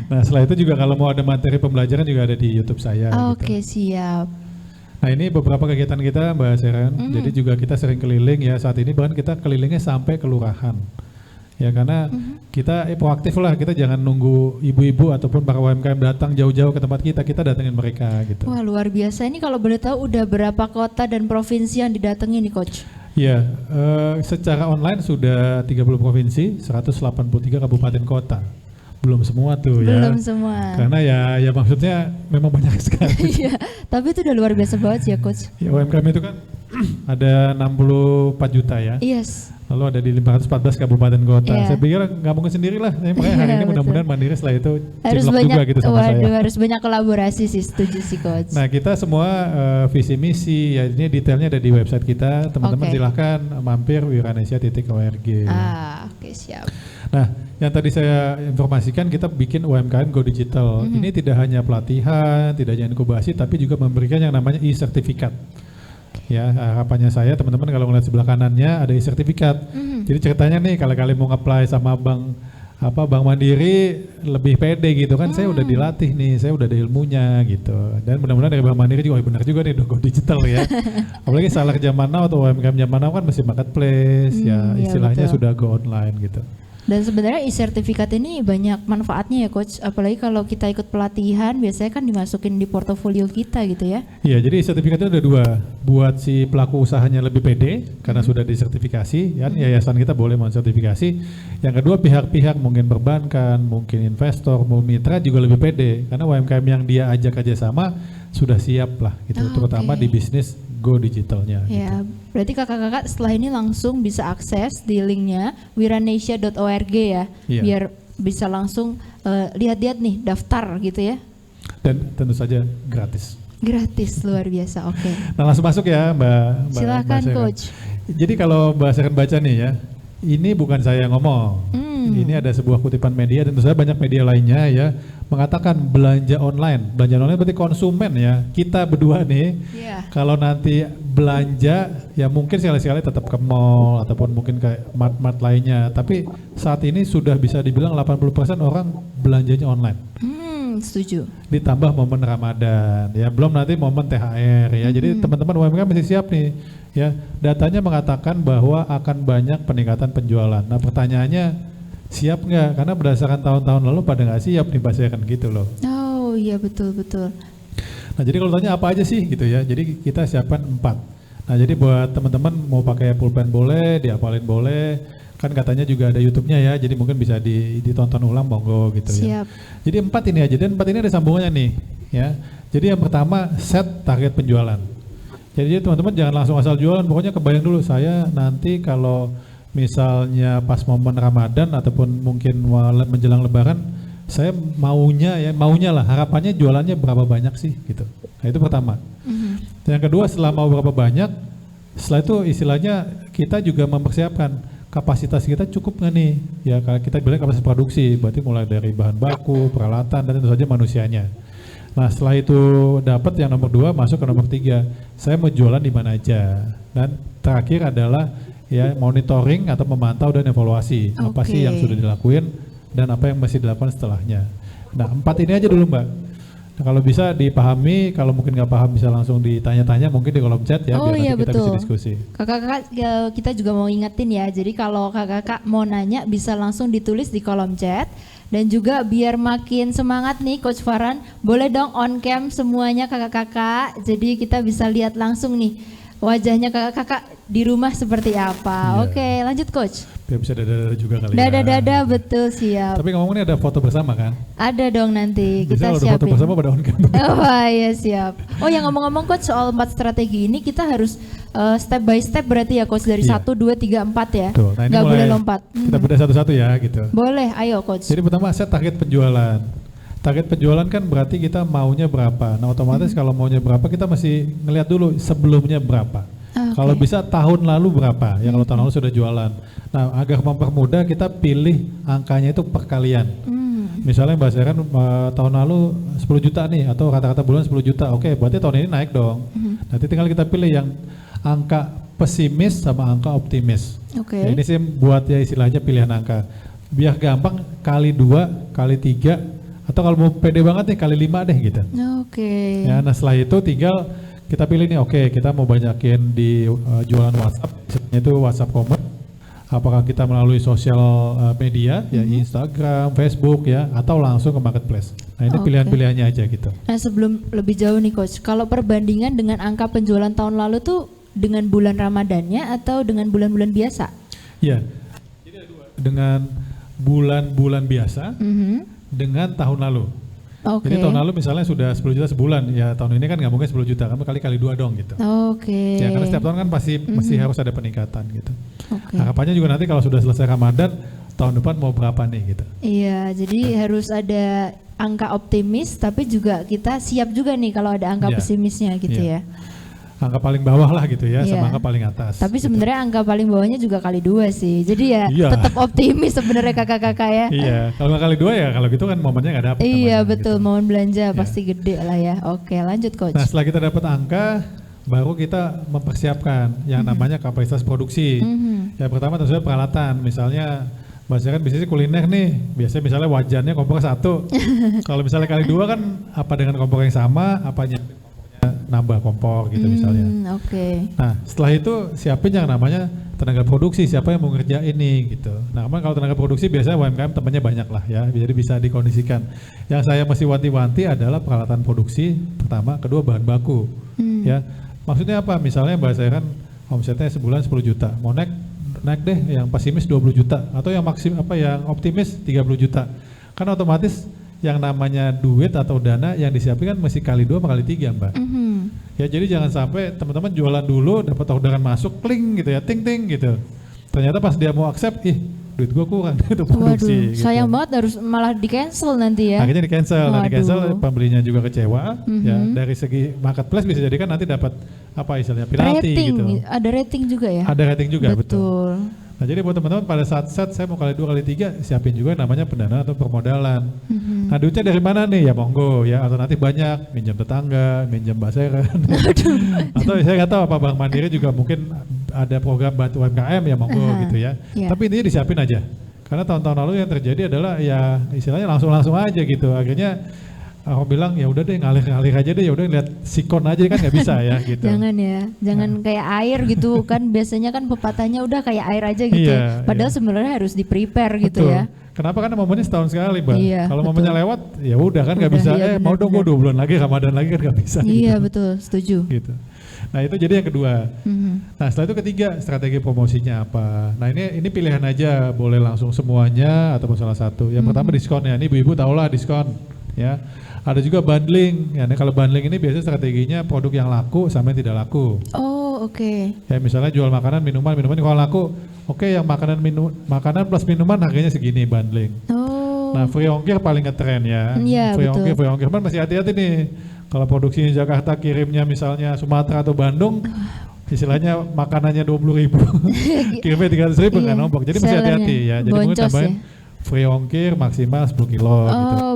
Nah setelah itu juga kalau mau ada materi pembelajaran juga ada di YouTube saya. Oke, siap. Nah ini beberapa kegiatan kita Mbak Sharon, jadi juga kita sering keliling ya saat ini, bahkan kita kelilingnya sampai kelurahan. Ya karena kita proaktif lah, kita jangan nunggu ibu-ibu ataupun para UMKM datang jauh-jauh ke tempat kita datengin mereka gitu. Wah luar biasa, ini kalau boleh tahu udah berapa kota dan provinsi yang didatangi nih Coach? Ya, secara online sudah 30 provinsi, 183 kabupaten kota. Belum semua tuh ya. Belum semua. Karena ya maksudnya memang banyak sekali. Iya, tapi itu udah luar biasa banget sih ya Coach. Ya UMKM itu kan ada 64 juta ya. Yes. Lalu ada di 514 kabupaten kota. Iya. Saya pikir nggak mungkin sendiri lah. Makanya hari ini mudah-mudahan Mandiri setelah itu Harus cinlok banyak, juga gitu sama saya. harus banyak kolaborasi sih, setuju sih Coach. Nah kita semua visi misi ya ini detailnya ada di website kita. Teman-teman Oke. silahkan mampir wiranesia.org. Oke, siap. Nah yang tadi saya informasikan kita bikin UMKM Go Digital. Ini tidak hanya pelatihan, tidak hanya inkubasi, tapi juga memberikan yang namanya e-sertifikat. Ya harapannya saya teman-teman kalau ngeliat sebelah kanannya ada e-sertifikat. Jadi ceritanya nih kalau kalian mau apply sama Bank Mandiri lebih pede gitu kan, saya udah dilatih nih, saya udah ada ilmunya gitu. Dan mudah-mudahan dari Bank Mandiri juga benar juga nih Go Digital ya. Apalagi salah zaman now atau UMKM zaman now kan masih marketplace ya istilahnya betul. sudah go online gitu. Dan sebenarnya e-sertifikat ini banyak manfaatnya ya Coach, apalagi kalau kita ikut pelatihan biasanya kan dimasukin di portofolio kita gitu ya. Iya, jadi sertifikatnya ada dua, buat si pelaku usahanya lebih pede karena sudah disertifikasi, ya yayasan kita boleh mensertifikasi. Yang kedua pihak-pihak mungkin perbankan, mungkin investor, mungkin mitra juga lebih pede karena UMKM yang dia ajak aja sama sudah siap lah gitu, terutama di bisnis Go Digitalnya. Ya, Gitu. berarti kakak-kakak setelah ini langsung bisa akses di linknya wiranesia.org ya, Iya. biar bisa langsung lihat-lihat nih daftar gitu ya. Dan tentu saja gratis. Gratis, luar biasa, oke. Nah langsung masuk ya Mbak. Silakan Sharon. Coach. Jadi kalau Mbak Sharon baca nih ya, ini bukan saya yang ngomong. Ini ada sebuah kutipan media dan tentu saja banyak media lainnya ya mengatakan belanja online. Belanja online berarti konsumen ya. Kita berdua nih kalau nanti belanja ya mungkin sekali-sekali tetap ke mall ataupun mungkin ke mart-mart lainnya. Tapi saat ini sudah bisa dibilang 80% orang belanjanya online. Setuju. Ditambah momen Ramadan ya, belum nanti momen THR ya. Jadi teman-teman UMKM mesti siap nih ya. Datanya mengatakan bahwa akan banyak peningkatan penjualan. Nah pertanyaannya siap nggak? Karena berdasarkan tahun-tahun lalu pada nggak siap nih pasti akan gitu loh. Oh iya betul. Nah jadi kalau tanya apa aja sih gitu ya. Jadi kita siapkan 4. Nah jadi buat teman-teman mau pakai pulpen boleh, diapalin boleh. Kan katanya juga ada YouTube-nya ya, jadi mungkin bisa ditonton ulang monggo gitu ya. Siap. Jadi 4 ini aja, dan 4 ini ada sambungannya nih ya. Jadi yang pertama set target penjualan. Jadi teman-teman jangan langsung asal jualan, pokoknya kebayang dulu saya nanti kalau misalnya pas momen Ramadan ataupun mungkin menjelang Lebaran, saya maunya lah harapannya jualannya berapa banyak sih gitu. Nah itu pertama. Yang kedua setelah mau berapa banyak, setelah itu istilahnya kita juga mempersiapkan kapasitas kita cukup nggak nih? Ya kita bilang kapasitas produksi, berarti mulai dari bahan baku, peralatan, dan tentu saja manusianya. Nah setelah itu dapat yang nomor 2 masuk ke nomor 3. Saya mau jualan di mana aja. Dan terakhir adalah ya monitoring atau memantau dan evaluasi apa sih yang sudah dilakuin dan apa yang masih dilakukan setelahnya. Nah 4 ini aja dulu Mbak. Nah, kalau bisa dipahami, kalau mungkin nggak paham bisa langsung ditanya-tanya mungkin di kolom chat ya, biar nanti kita bisa diskusi. Kakak-kakak kita juga mau ingetin ya, jadi kalau kakak-kakak mau nanya bisa langsung ditulis di kolom chat. Dan juga biar makin semangat nih Coach Farhan, boleh dong on cam semuanya kakak-kakak, jadi kita bisa lihat langsung nih wajahnya kakak-kakak di rumah seperti apa. Oke, lanjut Coach. Biar bisa dada-dada juga kali ya. Dada-dada, betul, siap. Tapi ngomongnya ada foto bersama kan? Ada dong nanti, kita Bisa siapin. foto bersama pada on cam. Oh iya siap. Oh yang ngomong-ngomong Coach soal 4 strategi ini kita harus step by step berarti ya Coach, dari 1, 2, 3, 4 ya. Tuh, nah ini Nggak mulai boleh lompat. Kita bedah satu-satu ya gitu. Boleh, ayo Coach. Jadi pertama set target penjualan. Target penjualan kan berarti kita maunya berapa. Nah otomatis kalau maunya berapa kita mesti ngelihat dulu sebelumnya berapa. Kalau bisa tahun lalu berapa, ya kalau tahun lalu sudah jualan. Nah agar mempermudah kita pilih angkanya itu perkalian. Misalnya Mbak Sharon tahun lalu 10 juta nih, atau kata-kata bulan 10 juta, oke berarti tahun ini naik dong. Nanti tinggal kita pilih yang angka pesimis sama angka optimis. Ya, ini sih buat ya istilahnya pilihan angka. Biar gampang kali 2, kali 3, atau kalau mau pede banget nih kali 5 deh gitu. Ya, nah setelah itu tinggal kita pilih nih, oke kita mau banyakin di jualan WhatsApp, itu WhatsApp Commerce, Apakah kita melalui sosial media, ya Instagram, Facebook ya, atau langsung ke marketplace. Nah ini pilihan-pilihannya aja gitu. Nah sebelum lebih jauh nih Coach, kalau perbandingan dengan angka penjualan tahun lalu tuh dengan bulan Ramadannya atau dengan bulan-bulan biasa? Ya, jadi ada dua. Dengan bulan-bulan biasa, dengan tahun lalu. Jadi tahun lalu misalnya sudah 10 juta sebulan, ya tahun ini kan nggak mungkin 10 juta, kan kali 2 dong gitu. Ya karena setiap tahun kan pasti harus ada peningkatan gitu. Harapannya juga nanti kalau sudah selesai Ramadan, tahun depan mau berapa nih gitu. Iya, jadi harus ada angka optimis, tapi juga kita siap juga nih kalau ada angka pesimisnya gitu ya. Angka paling bawah lah gitu ya, sama angka paling atas. Tapi sebenarnya angka paling bawahnya juga kali 2 sih. Jadi ya tetap optimis sebenarnya kakak-kakak ya. Iya, kalau nggak kali 2 ya kalau gitu kan momennya nggak dapet. Iya betul, gitu. Momen belanja pasti gede lah ya. Oke, lanjut Coach. Nah setelah kita dapat angka, baru kita mempersiapkan yang namanya kapasitas produksi. Yang pertama tentu saja peralatan, misalnya bahasanya kan bisnisnya kuliner nih, biasanya misalnya wajannya kompor 1. Kalau misalnya kali 2 kan apa dengan kompor yang sama, apanya nambah kompor gitu misalnya. Nah setelah itu siapin yang namanya tenaga produksi, siapa yang mau ngerjain ini gitu. Nah kalau tenaga produksi biasanya UMKM temannya banyak lah ya, jadi bisa dikondisikan. Yang saya masih wanti-wanti adalah peralatan produksi pertama, kedua bahan baku. Ya maksudnya apa? Misalnya bahasanya kan omsetnya sebulan 10 juta, mau naik deh yang pesimis 20 juta atau yang yang optimis 30 juta. Kan otomatis yang namanya duit atau dana yang disiapkan kan mesti kali 2 atau kali 3 Mbak. Ya jadi jangan sampai teman-teman jualan dulu dapat orderan masuk kling gitu ya, ting gitu. Ternyata pas dia mau accept, duit gua kurang itu produksi. Waduh, sayang banget harus malah di cancel nanti ya. Akhirnya di cancel, nah di cancel pembelinya juga kecewa. Ya dari segi marketplace bisa jadi kan nanti dapat apa istilahnya penalti gitu. Ada rating juga ya? Ada rating juga betul. Nah jadi buat teman-teman pada saat saya mau kali 2 kali 3 siapin juga namanya pendanaan atau permodalan. Nah duitnya dari mana nih? Ya monggo ya, alternatif banyak, minjam tetangga, minjam baseran. Atau saya nggak tahu apa Bank Mandiri juga mungkin ada program bantu UMKM ya monggo gitu ya. Tapi intinya disiapin aja. Karena tahun-tahun lalu yang terjadi adalah ya istilahnya langsung aja gitu. Akhirnya aku bilang ya udah deh ngalir aja deh, ya udah lihat sikon aja kan nggak bisa ya gitu. Jangan kayak air gitu kan, biasanya kan pepatahnya udah kayak air aja gitu. Padahal sebenarnya harus di prepare gitu ya. Kenapa? Karena momennya setahun sekali Mbak. Kalau momennya lewat ya udah kan nggak bisa. Mau dong gue 2 bulan lagi Ramadan lagi kan nggak bisa. Iya gitu. Betul, setuju. Gitu. Nah itu jadi yang kedua. Nah setelah itu ketiga, strategi promosinya apa. Nah ini pilihan aja, boleh langsung semuanya ataupun salah satu. Yang pertama diskon ya, ini ibu-ibu tahulah diskon ya. Ada juga bundling, ya kalau bundling ini biasanya strateginya produk yang laku sama yang tidak laku. Ya misalnya jual makanan, minuman kalau laku, yang makanan plus minuman harganya segini bundling. Nah free ongkir paling ngetren ya. Free ongkir kan masih hati-hati nih. Kalau produksinya Jakarta kirimnya misalnya Sumatera atau Bandung, istilahnya makanannya 20.000, kirimnya 300.000 nggak nombok. Jadi masih hati-hati ya. Jadi mungkin tambahin free ongkir maksimal 10 kilo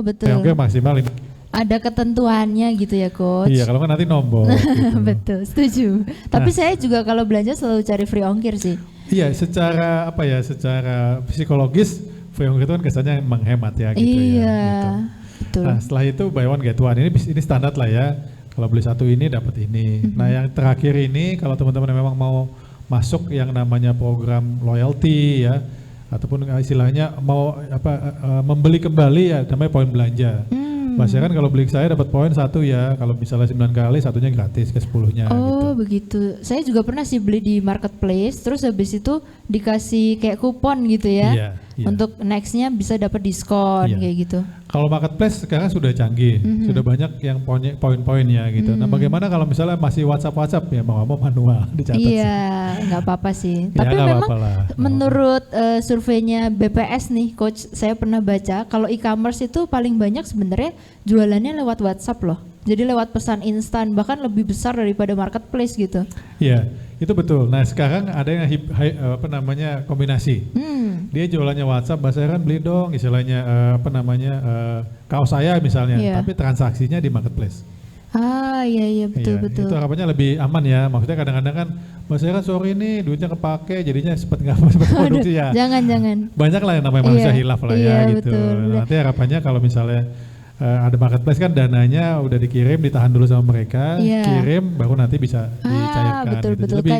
gitu. Free ongkir maksimal 5. Ada ketentuannya gitu ya Coach. Iya kalau kan nanti nombok gitu. Betul, setuju. Tapi saya juga kalau belanja selalu cari free ongkir sih. Iya secara secara psikologis free ongkir itu kan kesannya menghemat ya gitu ya. Betul. Nah setelah itu buy one get one, ini standar lah ya. Kalau beli satu ini dapat ini. Nah yang terakhir ini kalau teman-teman memang mau masuk yang namanya program loyalty ya, ataupun istilahnya mau membeli kembali ya namanya poin belanja. Maksudnya kan kalau beli saya dapat poin 1 ya, kalau misalnya 9 kali satunya gratis ke 10-nya gitu. Begitu. Saya juga pernah sih beli di marketplace, terus habis itu dikasih kayak kupon gitu ya. Iya. Untuk nextnya bisa dapat diskon kayak gitu. Kalau marketplace sekarang sudah canggih, sudah banyak yang poin-poinnya gitu. Nah bagaimana kalau misalnya masih WhatsApp ya mau manual dicatat sih. Iya, nggak apa-apa sih. Tapi memang menurut surveinya BPS nih Coach, saya pernah baca kalau e-commerce itu paling banyak sebenarnya jualannya lewat WhatsApp loh. Jadi lewat pesan instan, bahkan lebih besar daripada marketplace gitu. Iya, itu betul. Nah sekarang ada yang kombinasi. Dia jualannya WhatsApp, bahasa kan beli dong istilahnya kaos saya misalnya, tapi transaksinya di marketplace. Iya betul. Itu harapannya lebih aman ya. Maksudnya kadang-kadang kan bahasanya kan sorry nih duitnya kepake jadinya sempat produksi ya. Jangan. Banyak lah yang namanya manusia hilaf lah ya gitu. Betul. Nanti harapannya kalau misalnya ada marketplace kan dananya udah dikirim, ditahan dulu sama mereka, Iya. kirim baru nanti bisa dicairkan. betul, gitu. betul. Jadi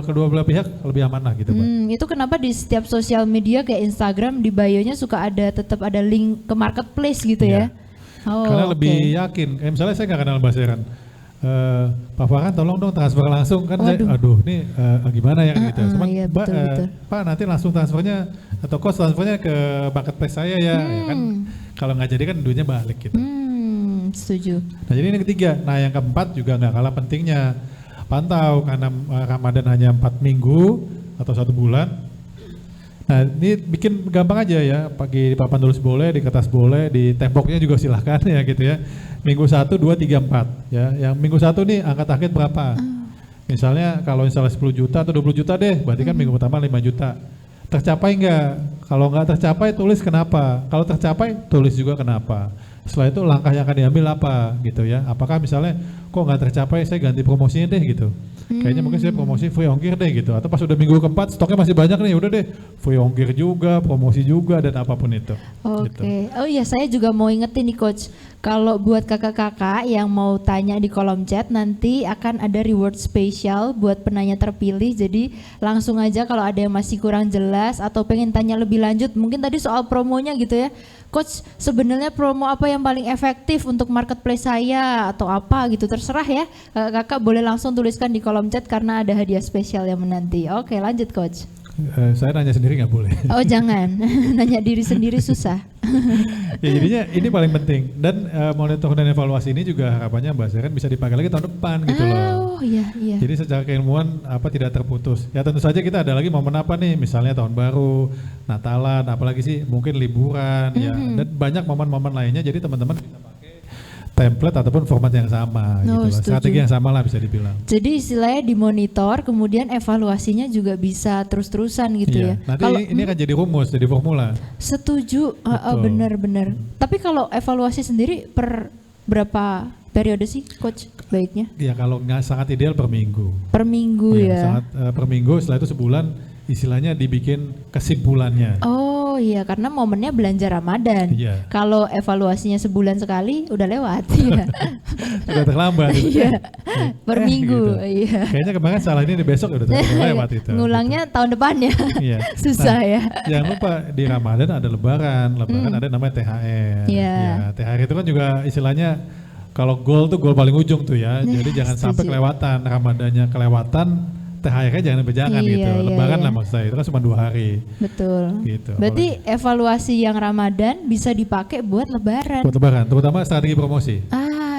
kedua belah pihak lebih aman lah gitu, Mbak. Itu kenapa di setiap sosial media kayak Instagram di bio-nya suka tetap ada link ke marketplace gitu ya? Oh, Karena oke. lebih yakin. Misalnya saya nggak kenal Mbak Seren, Pak Farhan tolong dong transfer langsung kan saya, aduh ini gimana ya kan gitu. Cuman iya, Mbak, betul. Pak nanti langsung transfernya atau cost transfernya ke marketplace saya ya kan. Kalau nggak jadi kan duitnya balik gitu. Setuju. Nah jadi ini ketiga. Nah yang keempat juga nggak kalah pentingnya, pantau karena Ramadan hanya 4 minggu atau 1 bulan. Nah ini bikin gampang aja ya, di papan tulis boleh, di kertas boleh, di temboknya juga silahkan ya gitu ya. Minggu 1, 2, 3, 4 ya. Yang minggu 1 nih angka target berapa? Misalnya kalau misalnya 10 juta atau 20 juta deh, berarti kan minggu pertama 5 juta. Tercapai nggak? Kalau nggak tercapai tulis kenapa. Kalau tercapai tulis juga kenapa. Setelah itu langkah yang akan diambil apa gitu ya. Apakah misalnya kok nggak tercapai saya ganti promosinya deh gitu. Kayaknya mungkin saya promosi free ongkir deh gitu. Atau pas udah minggu keempat stoknya masih banyak nih, udah deh free ongkir juga, promosi juga dan apapun itu. Oke. Gitu. Oh iya, saya juga mau ingetin nih Coach. Kalau buat kakak-kakak yang mau tanya di kolom chat, nanti akan ada reward spesial buat penanya terpilih. Jadi langsung aja kalau ada yang masih kurang jelas atau pengen tanya lebih lanjut, mungkin tadi soal promonya gitu ya. Coach, sebenarnya promo apa yang paling efektif untuk marketplace saya atau apa gitu, terserah ya. Kakak boleh langsung tuliskan di kolom chat karena ada hadiah spesial yang menanti. Oke, lanjut Coach. Saya nanya sendiri nggak boleh. Oh jangan, nanya diri sendiri susah. Ya jadinya ini paling penting dan monitor dan evaluasi ini juga harapannya Mbak Seren bisa dipakai lagi tahun depan gitu loh. Oh iya. Jadi secara keilmuan tidak terputus. Ya tentu saja kita ada lagi momen apa nih, misalnya tahun baru, Natalan, apalagi sih mungkin liburan ya, dan banyak momen-momen lainnya. Jadi teman-teman bisa pakai template ataupun format yang sama gitu loh. Strategi yang sama lah bisa dibilang. Jadi istilahnya dimonitor, kemudian evaluasinya juga bisa terus-terusan gitu ya. Nanti ini akan jadi rumus, jadi formula. Setuju, benar-benar. Tapi kalau evaluasi sendiri per berapa periode sih Coach baiknya? Ya kalau nggak sangat ideal per minggu. Per minggu ya. Sangat per minggu, setelah itu sebulan istilahnya dibikin kesimpulannya. Oh iya, karena momennya belanja Ramadan. Iya. Kalau evaluasinya sebulan sekali udah lewat ya. Udah terlambat. Iya. Per minggu. Gitu. Iya. Kayaknya kemarin salah ini besok udah terlewat itu. Ngulangnya tahun depannya. Iya. Susah ya. Jangan lupa di Ramadan ada Lebaran ada namanya THR. Iya. Ya, THR itu kan juga istilahnya kalau goal tuh goal paling ujung tuh ya. Jadi jangan sampai kelewatan, Ramadannya kelewatan, THR-nya jangan berjangan gitu. Lebaran lah maksud saya, itu kan cuma 2 hari. Betul. Gitu. Berarti evaluasi yang Ramadan bisa dipakai buat Lebaran. Buat Lebaran, terutama strategi promosi.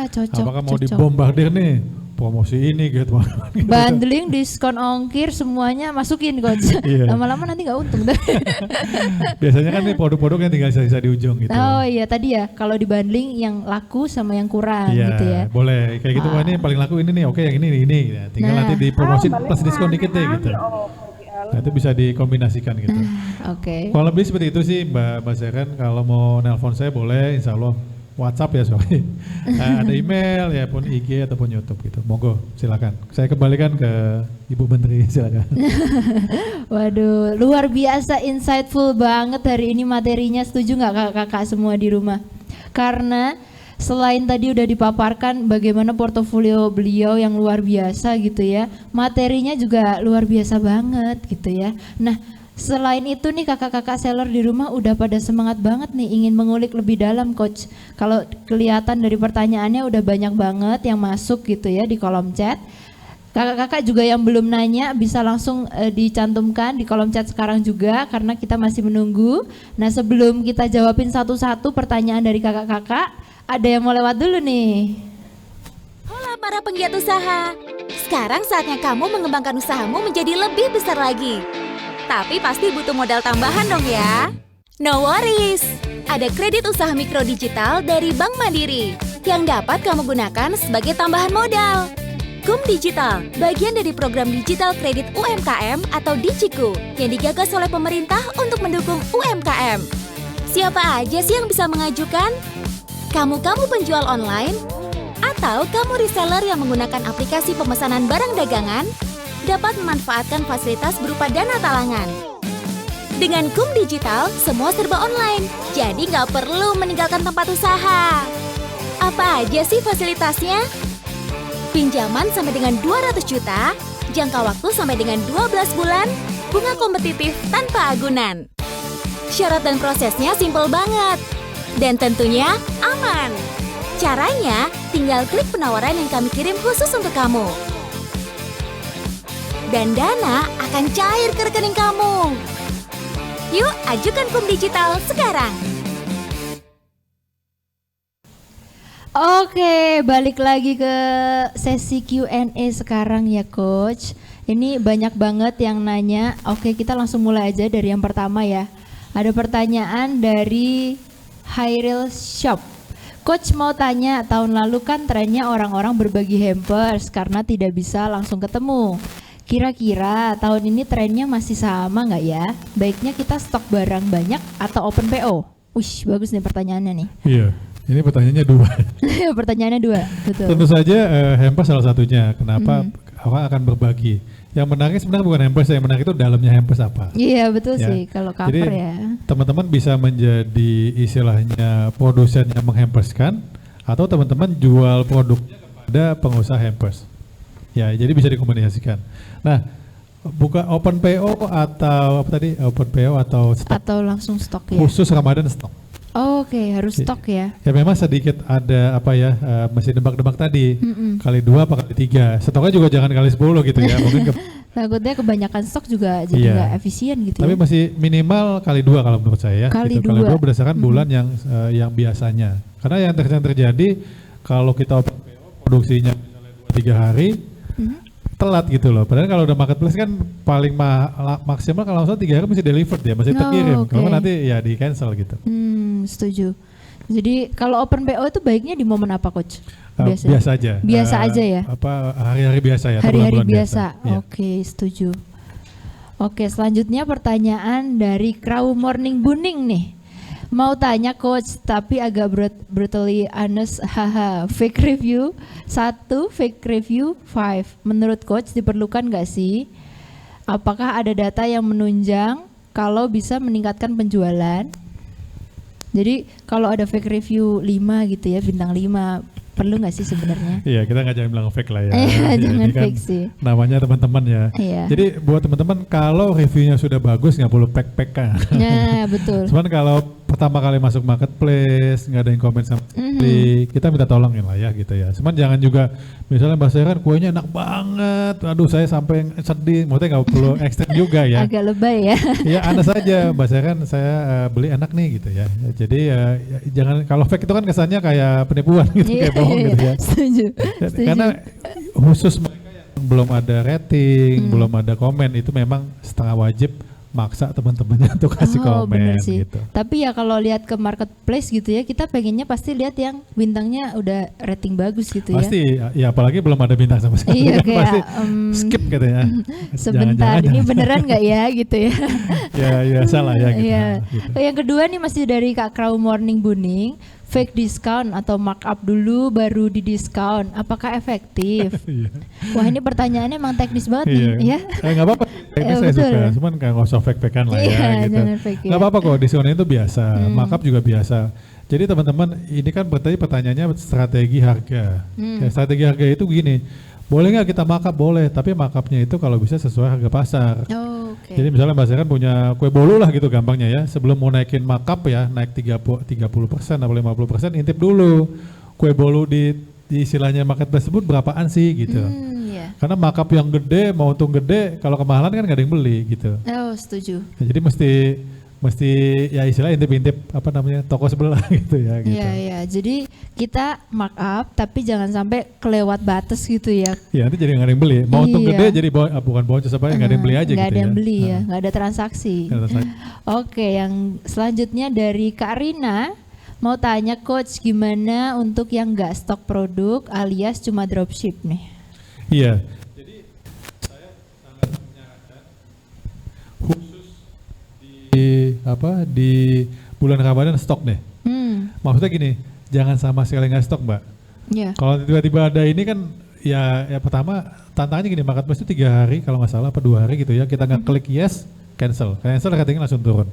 Cocok. Apakah mau dibombardir nih promosi ini gitu. Bundling, diskon ongkir semuanya masukin Coach. Iya. Lama-lama nanti nggak untung. Biasanya kan nih produk-produk yang tinggal sisa di ujung gitu. Oh iya tadi ya, kalau di bundling yang laku sama yang kurang gitu ya. Boleh kayak gitu. Wah ini yang paling laku ini nih, oke yang ini ya. Tinggal nanti dipromosi plus diskon dikit deh gitu. Nah itu bisa dikombinasikan gitu. Oke. Kalau lebih seperti itu sih Mbak Seren, kalau mau nelpon saya boleh, insya Allah WhatsApp ya sorry. Ada email ya pun IG ataupun YouTube gitu. Monggo silakan. Saya kembalikan ke Ibu Menteri silakan. Waduh, luar biasa insightful banget hari ini materinya. Setuju nggak kakak-kakak semua di rumah? Karena selain tadi udah dipaparkan bagaimana portofolio beliau yang luar biasa gitu ya, materinya juga luar biasa banget gitu ya. Nah, selain itu nih kakak-kakak seller di rumah udah pada semangat banget nih ingin mengulik lebih dalam Coach. Kalau kelihatan dari pertanyaannya udah banyak banget yang masuk gitu ya di kolom chat. Kakak-kakak juga yang belum nanya bisa langsung dicantumkan di kolom chat sekarang juga karena kita masih menunggu. Nah sebelum kita jawabin satu-satu pertanyaan dari kakak-kakak, ada yang mau lewat dulu nih. Hola para penggiat usaha. Sekarang saatnya kamu mengembangkan usahamu menjadi lebih besar lagi. Tapi pasti butuh modal tambahan dong ya. No worries, ada kredit usaha mikro digital dari Bank Mandiri yang dapat kamu gunakan sebagai tambahan modal. KUM Digital, bagian dari program digital kredit UMKM atau DICIKU yang digagas oleh pemerintah untuk mendukung UMKM. Siapa aja sih yang bisa mengajukan? Kamu penjual online? Atau kamu reseller yang menggunakan aplikasi pemesanan barang dagangan? Dapat memanfaatkan fasilitas berupa dana talangan. Dengan KUM Digital, semua serba online, jadi nggak perlu meninggalkan tempat usaha. Apa aja sih fasilitasnya? Pinjaman sampai dengan 200 juta, jangka waktu sampai dengan 12 bulan, bunga kompetitif tanpa agunan. Syarat dan prosesnya simpel banget. Dan tentunya aman. Caranya, tinggal klik penawaran yang kami kirim khusus untuk kamu. Dan dana akan cair ke rekening kamu. Yuk, ajukan KUM Digital sekarang. Oke, balik lagi ke sesi Q&A sekarang ya Coach. Ini banyak banget yang nanya. Oke, kita langsung mulai aja dari yang pertama ya. Ada pertanyaan dari Hairil Shop. Coach mau tanya, tahun lalu kan trennya orang-orang berbagi hampers karena tidak bisa langsung ketemu. Kira-kira tahun ini trennya masih sama nggak ya? Baiknya kita stok barang banyak atau open PO? Wih, bagus nih pertanyaannya nih. Iya, ini pertanyaannya 2. Pertanyaannya 2, betul. Tentu saja hampers salah satunya. Kenapa orang akan berbagi? Yang menarik sebenarnya bukan hampers, yang menarik itu dalamnya hampers apa. Iya betul Ya. sih, kalau cover Jadi, ya. teman-teman bisa menjadi istilahnya produsen yang menghamperskan, atau teman-teman jual produknya kepada pengusaha hampers. Ya, jadi bisa dikomunikasikan. Nah, buka open PO atau apa tadi? Open PO atau stok? Atau langsung stok ya. Khusus Ramadan stok. Oke, harus stok ya. Ya memang sedikit ada apa ya, masih debak-debak tadi. Kali 2 apa kali 3. Stoknya juga jangan kali 10 gitu ya. Mungkin Takutnya kebanyakan stok juga jadi Iya. nggak efisien gitu tapi ya. masih minimal kali 2 kalau menurut saya ya. Kali Kali 2 2. berdasarkan bulan yang biasanya. Karena yang terjadi kalau kita open PO produksinya misalnya 2-3 hari telat gitu loh. Padahal kalau udah marketplace kan paling maksimal kalau langsung 3 hari masih delivered ya, masih terkirim. oke. Kalau nanti ya di cancel gitu. Setuju. Jadi kalau open PO itu baiknya di momen apa Coach? Biasa aja. Biasa aja ya? Apa hari-hari biasa ya? atau Hari-hari bulan-bulan biasa. Iya. Oke, setuju. Oke, selanjutnya pertanyaan dari Crow Morning Buning nih. Mau tanya Coach, tapi agak brutally honest, haha. Fake review 1, fake review 5. Menurut Coach diperlukan nggak sih? Apakah ada data yang menunjang kalau bisa meningkatkan penjualan? Jadi kalau ada fake review 5 gitu ya, bintang 5, perlu nggak sih sebenarnya? Iya, kita nggak jangan bilang fake lah ya. Iya, Ya, jangan ini kan fake sih. namanya teman-teman ya. Iya. Jadi buat teman-teman kalau reviewnya sudah bagus nggak perlu pack-packan. Nah, betul. Cuman kalau pertama kali masuk marketplace nggak ada yang komen sama sekali, kita minta tolongin lah ya gitu ya. Cuman jangan juga misalnya Mbak Saya kan kuenya enak banget, aduh saya sampai sedih, maksudnya nggak perlu ekstrem juga ya. Agak lebay ya. Ya Anda saja Mbak Saya kan saya beli enak nih gitu ya. Jadi jangan, kalau fake itu kan kesannya kayak penipuan gitu, kayak bohong gitu ya. Setuju. Karena khusus mereka yang belum ada rating, belum ada komen, itu memang setengah wajib maksa teman-temannya untuk kasih komen bener sih. gitu. Tapi ya kalau lihat ke marketplace gitu ya, kita pengennya pasti lihat yang bintangnya udah rating bagus gitu ya. Pasti ya, apalagi belum ada bintang sama sekali. Iya, kan kayak, pasti skip katanya. Sebentar, ini beneran nggak ya gitu ya. Ya salah ya gitu. Iya. Gitu. Yang kedua nih masih dari Kak Crow Morning Buning. Fake discount atau markup dulu baru di diskon, apakah efektif? Iya. Wah, ini pertanyaannya emang teknis banget nih ya. Nggak apa-apa. Ini saya betul. suka, cuman nggak usah fake-fakean lah Iya, ya gitu. jangan fake ya. Nggak apa-apa kok, diskon itu biasa, markup juga biasa. Jadi teman-teman, ini kan berarti pertanyaannya strategi harga. Ya, strategi harga itu gini, boleh nggak kita markup? Boleh, tapi markupnya itu kalau bisa sesuai harga pasar. Oh, oke. Jadi misalnya Mbak Saya kan punya kue bolu lah gitu gampangnya ya, sebelum mau naikin markup ya, naik 30% atau 50%, intip dulu kue bolu di istilahnya marketplace tersebut berapaan sih gitu. Iya. Karena markup yang gede mau untung gede, kalau kemahalan kan nggak ada yang beli gitu. Oh, setuju. Nah, jadi mesti ya istilahnya intip-intip apa namanya toko sebelah gitu ya. Gitu. Iya, iya. Jadi kita markup tapi jangan sampai kelewat batas gitu ya. Ya nanti jadi nggak ada yang beli. Mau untung Iya. gede jadi bukan boncos apa nggak ada yang beli aja Nggak gitu ada ya. yang beli ya, Nah, nggak ada transaksi. nggak ada transaksi. Oke, yang selanjutnya dari Kak Rina mau tanya Coach gimana untuk yang nggak stok produk alias cuma dropship nih. Iya. Jadi saya sangat menyarankan khusus di bulan Ramadan stok deh. Maksudnya gini, jangan sama sekali nggak stok Mbak. Iya. Kalau tiba-tiba ada ini kan ya pertama tantangannya gini, marketplace itu 3 hari kalau nggak salah apa 2 hari gitu ya, kita nggak klik yes, cancel ratingnya langsung turun.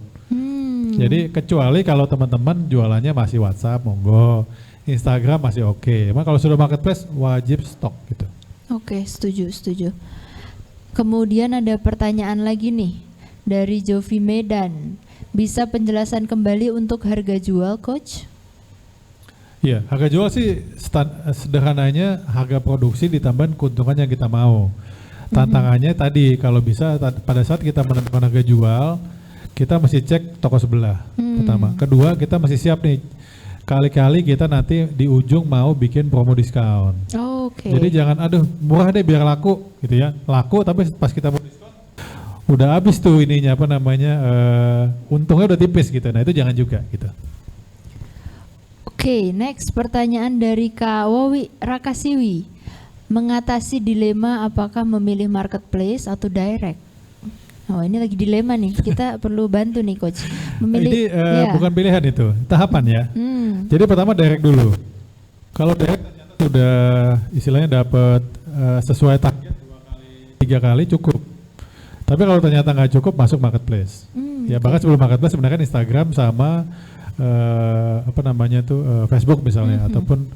Jadi kecuali kalau teman-teman jualannya masih WhatsApp, monggo. Instagram masih oke. Emang kalau sudah marketplace wajib stok gitu. Oke, setuju. Kemudian ada pertanyaan lagi nih dari Jovi Medan. Bisa penjelasan kembali untuk harga jual, Coach? Iya, harga jual sih sederhananya harga produksi ditambah keuntungan yang kita mau. Tantangannya tadi kalau bisa pada saat kita menentukan harga jual, kita mesti cek toko sebelah pertama. Kedua, kita masih siap nih. Kali-kali kita nanti di ujung mau bikin promo diskon. Oke. Jadi jangan aduh murah deh biar laku gitu ya. Laku tapi pas kita mau diskon udah habis tuh ininya apa namanya untungnya udah tipis gitu. Nah itu jangan juga gitu. Oke, next pertanyaan dari Kak Wowi Rakasiwi. Mengatasi dilema apakah memilih marketplace atau direct? Oh ini lagi dilema nih, kita perlu bantu nih Coach. Ini bukan pilihan itu, tahapan ya. Jadi pertama direct dulu. Kalau direct ternyata sudah istilahnya dapat sesuai target 2 kali, 3 kali cukup. Tapi kalau ternyata nggak cukup masuk marketplace. Ya bahkan sebelum marketplace sebenarnya kan Instagram sama Facebook misalnya ataupun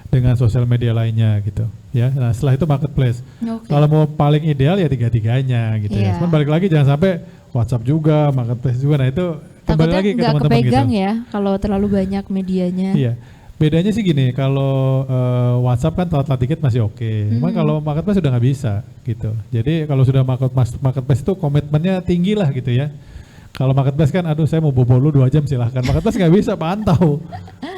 dengan sosial media lainnya gitu ya. Nah setelah itu marketplace. Kalau mau paling ideal ya tiga-tiganya gitu ya. Cuman balik lagi jangan sampai WhatsApp juga, marketplace juga. Nah itu kembali lagi ke teman-teman gitu. Takutnya kepegang ya kalau terlalu banyak medianya. Iya. Bedanya sih gini, kalau WhatsApp kan telat dikit masih oke. Cuman kalau marketplace sudah nggak bisa gitu. Jadi kalau sudah marketplace itu komitmennya tinggi lah gitu ya. Kalau marketplace kan, aduh saya mau bobol lu 2 jam silahkan. Marketplace nggak bisa pantau.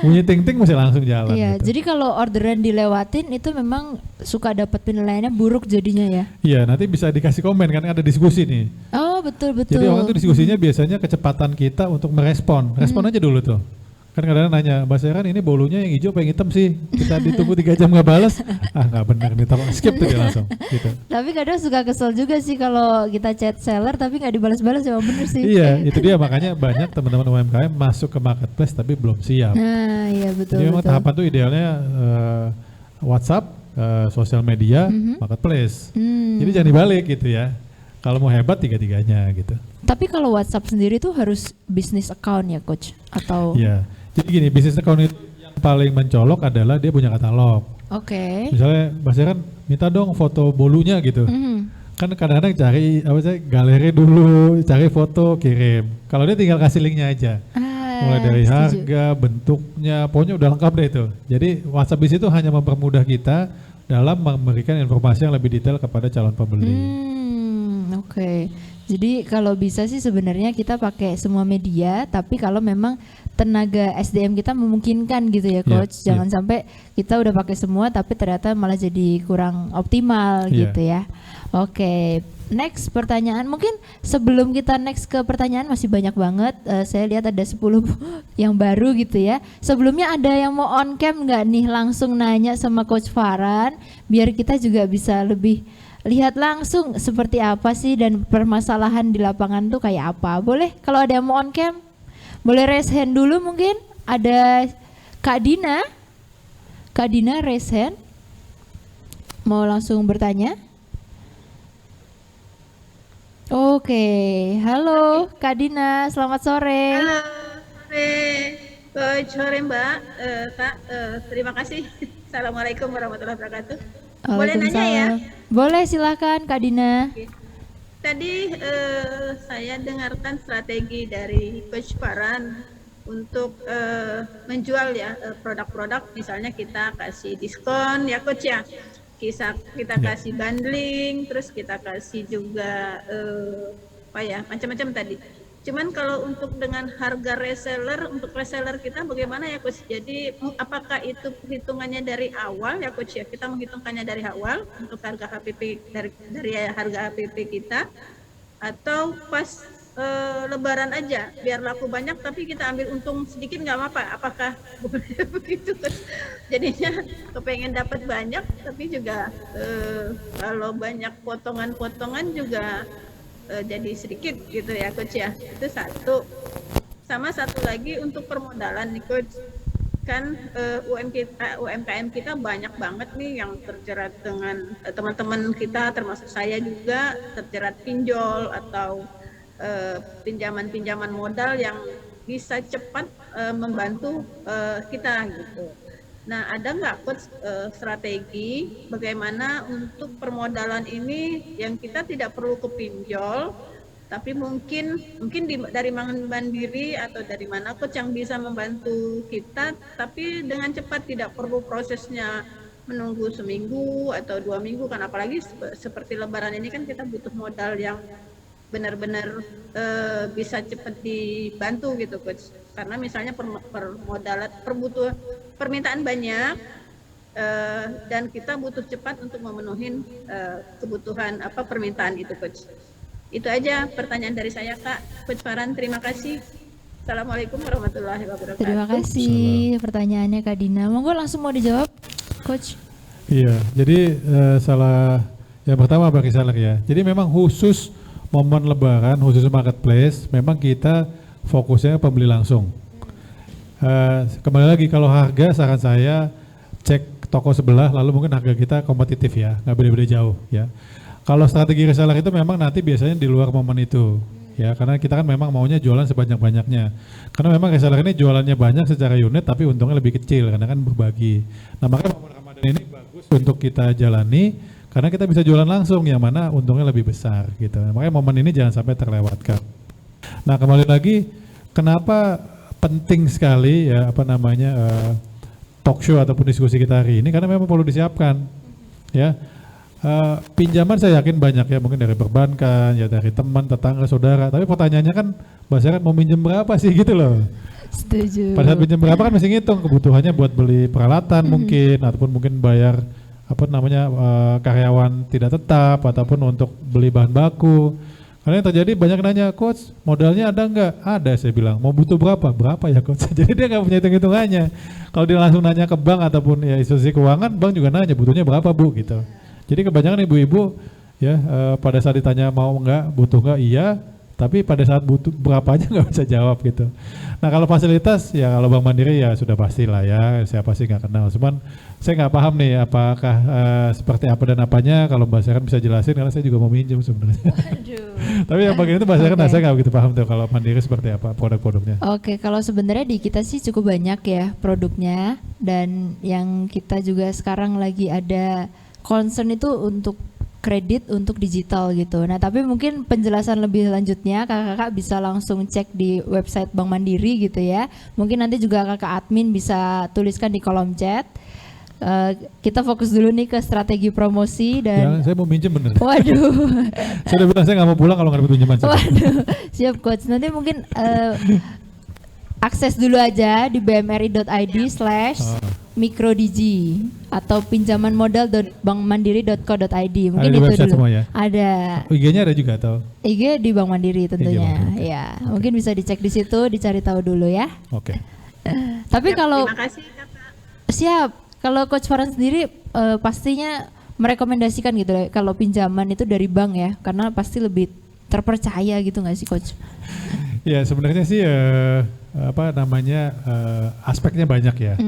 Bunyi ting-ting mesti langsung jalan. Iya, gitu. jadi kalau orderan dilewatin itu memang suka dapat penilaiannya buruk jadinya ya. Iya, nanti bisa dikasih komen kan ada diskusi nih. Oh betul. Jadi waktu diskusinya biasanya kecepatan kita untuk merespon. Respon aja dulu tuh. Kan kadang-kadang nanya, Mbak Seran ini bolunya yang hijau apa yang hitam sih? Kita ditunggu 3 jam nggak balas. Nggak benar nih, skip tuh dia langsung. Gitu. Tapi kadang suka kesel juga sih kalau kita chat seller tapi nggak dibalas-balas, ya bener sih. Iya, itu dia makanya banyak teman-teman UMKM masuk ke marketplace tapi belum siap. Nah, iya betul. Jadi memang tahapan tuh idealnya WhatsApp, sosial media, marketplace. Jadi jangan dibalik gitu ya. Kalau mau hebat tiga-tiganya gitu. Tapi kalau WhatsApp sendiri tuh harus business account ya Coach? Atau? Iya, jadi gini, business account itu yang paling mencolok adalah dia punya katalog. Oke. Misalnya Mbak Seran minta dong foto bolunya gitu. Kan kadang-kadang cari galeri dulu, cari foto, kirim. Kalau dia tinggal kasih linknya aja. Mulai dari harga, bentuknya, pokoknya udah lengkap deh itu. Jadi WhatsApp Business itu hanya mempermudah kita dalam memberikan informasi yang lebih detail kepada calon pembeli. Oke. Jadi kalau bisa sih sebenarnya kita pakai semua media, tapi kalau memang tenaga SDM kita memungkinkan gitu ya Coach. Jangan sampai kita udah pakai semua tapi ternyata malah jadi kurang optimal gitu ya. Oke. Next pertanyaan, mungkin sebelum kita next ke pertanyaan masih banyak banget. Saya lihat ada 10 yang baru gitu ya. Sebelumnya ada yang mau on cam nggak nih, langsung nanya sama Coach Farhan biar kita juga bisa lebih lihat langsung seperti apa sih dan permasalahan di lapangan tuh kayak apa. Boleh kalau ada yang mau on cam, boleh raise hand dulu mungkin. Ada Kak Dina raise hand. Mau langsung bertanya? Oke, halo Kak Dina, selamat sore. Halo, sore Mbak, Kak, terima kasih. Assalamualaikum warahmatullahi wabarakatuh. Boleh nanya ya? Boleh, silakan Kak Dina. Oke. Tadi saya dengarkan strategi dari Coach Farhan untuk menjual ya produk-produk, misalnya kita kasih diskon ya Coach ya. Kita kasih bundling, terus kita kasih juga macam-macam tadi. Cuman kalau untuk dengan harga reseller, untuk reseller kita bagaimana ya Coach? Jadi apakah itu perhitungannya dari awal ya Coach ya? Kita menghitungkannya dari awal untuk harga HPP dari harga HPP kita, atau pas Lebaran aja biar laku banyak tapi kita ambil untung sedikit nggak apa-apa? Apakah boleh begitu Coach? Jadinya kepengen dapat banyak tapi juga kalau banyak potongan-potongan juga jadi sedikit gitu ya Coach ya. Itu satu. Sama satu lagi untuk permodalan nih Coach, kan UMKM kita banyak banget nih yang terjerat dengan teman-teman kita termasuk saya juga terjerat pinjol atau pinjaman-pinjaman modal yang bisa cepat membantu kita gitu. Nah, ada nggak coach strategi bagaimana untuk permodalan ini yang kita tidak perlu ke pinjol, tapi mungkin dari Mandiri atau dari mana coach yang bisa membantu kita, tapi dengan cepat, tidak perlu prosesnya menunggu seminggu atau 2 minggu kan, apalagi seperti Lebaran ini kan kita butuh modal yang benar-benar bisa cepat dibantu gitu coach, karena misalnya permintaan banyak dan kita butuh cepat untuk memenuhi kebutuhan permintaan itu coach. Itu aja pertanyaan dari saya Kak. Coach Farhan, terima kasih. Assalamualaikum warahmatullahi wabarakatuh. Terima kasih pertanyaannya Kak Dina. Monggo langsung mau dijawab Coach. Iya, jadi salah yang pertama bagi salah ya. Jadi memang khusus momen Lebaran, khusus marketplace, memang kita fokusnya pembeli langsung. Kembali lagi kalau harga, saran saya cek toko sebelah, lalu mungkin harga kita kompetitif ya, nggak beda-beda jauh ya. Kalau strategi reseller itu memang nanti biasanya di luar momen itu ya, karena kita kan memang maunya jualan sebanyak-banyaknya. Karena memang reseller ini jualannya banyak secara unit tapi untungnya lebih kecil karena kan berbagi. Nah makanya momen Ramadan ini bagus untuk kita jalani karena kita bisa jualan langsung yang mana untungnya lebih besar gitu. Makanya momen ini jangan sampai terlewatkan. Nah kembali lagi kenapa penting sekali ya talk show ataupun diskusi kita hari ini, karena memang perlu disiapkan ya. Pinjaman saya yakin banyak ya, mungkin dari perbankan, ya dari teman, tetangga, saudara. Tapi pertanyaannya kan, masyarakat mau minjem berapa sih gitu loh. Setuju. Pada saat pinjam berapa kan mesti ngitung kebutuhannya buat beli peralatan mungkin, ataupun mungkin bayar karyawan tidak tetap, ataupun untuk beli bahan baku. Karena yang terjadi banyak nanya, coach modalnya ada nggak? Ada, saya bilang. Mau butuh berapa? Berapa ya coach? Jadi dia nggak punya hitung-hitungannya. Kalau dia langsung nanya ke bank ataupun ya institusi keuangan, bank juga nanya butuhnya berapa bu gitu. Jadi kebanyakan ibu-ibu ya pada saat ditanya mau nggak, butuh nggak, iya, tapi pada saat butuh berapanya nggak bisa jawab gitu. Nah kalau fasilitas ya kalau Bank Mandiri ya sudah pasti lah ya, siapa sih nggak kenal. Cuman saya nggak paham nih apakah seperti apa dan apanya, kalau Mbak Seren bisa jelasin karena saya juga mau minjem sebenarnya. Tapi yang bagian itu Mbak Seren saya nggak begitu paham tuh kalau Mandiri seperti apa produk-produknya. Oke, kalau sebenarnya di kita sih cukup banyak ya produknya, dan yang kita juga sekarang lagi ada concern itu untuk kredit untuk digital gitu. Nah tapi mungkin penjelasan lebih lanjutnya kakak-kakak bisa langsung cek di website Bank Mandiri gitu ya. Mungkin nanti juga kakak admin bisa tuliskan di kolom chat. Kita fokus dulu nih ke strategi promosi dan. Ya, saya mau minjem bener. Waduh. Saya udah bilang saya nggak mau pulang kalau nggak dapat pinjaman. Waduh, siap coach. Nanti mungkin akses dulu aja di bmri.id/mikrodigi atau pinjaman modal.bankmandiri.co.id. Mungkin ada itu dulu. Semua ya? Ada. IG-nya ada juga atau? IG di Bank Mandiri tentunya. Mandiri. Ya, mungkin bisa dicek di situ, dicari tahu dulu ya. Oke. Tapi kalau Terima kasih Kakak. siap, kalau Coach Farhan sendiri pastinya merekomendasikan gitu ya, kalau pinjaman itu dari bank ya, karena pasti lebih terpercaya gitu nggak sih Coach? Ya sebenarnya sih aspeknya banyak ya.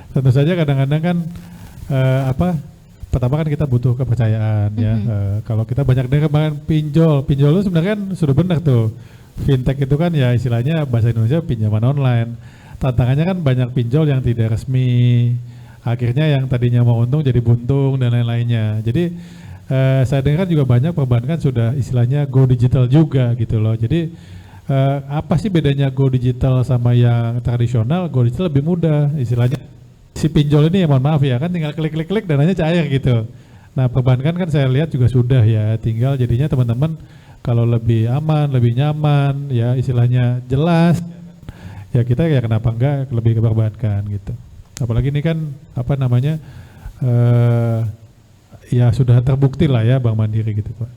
Tentu saja kadang-kadang kan pertama kan kita butuh kepercayaan ya. Kalau kita banyak dengar pinjol itu sebenarnya kan sudah benar tuh. Fintech itu kan ya istilahnya bahasa Indonesia pinjaman online. Tantangannya kan banyak pinjol yang tidak resmi. Akhirnya yang tadinya mau untung jadi buntung dan lain-lainnya. Jadi saya dengar juga banyak perbankan sudah istilahnya go digital juga gitu loh. Jadi apa sih bedanya go digital sama yang tradisional? Go digital lebih mudah istilahnya. Si pinjol ini ya mohon maaf ya kan tinggal klik dananya cair gitu. Nah perbankan kan saya lihat juga sudah ya, tinggal jadinya teman-teman kalau lebih aman, lebih nyaman ya istilahnya jelas ya kita ya kenapa enggak lebih ke perbankan gitu. Apalagi ini kan ya sudah terbukti lah ya Bank Mandiri gitu Pak.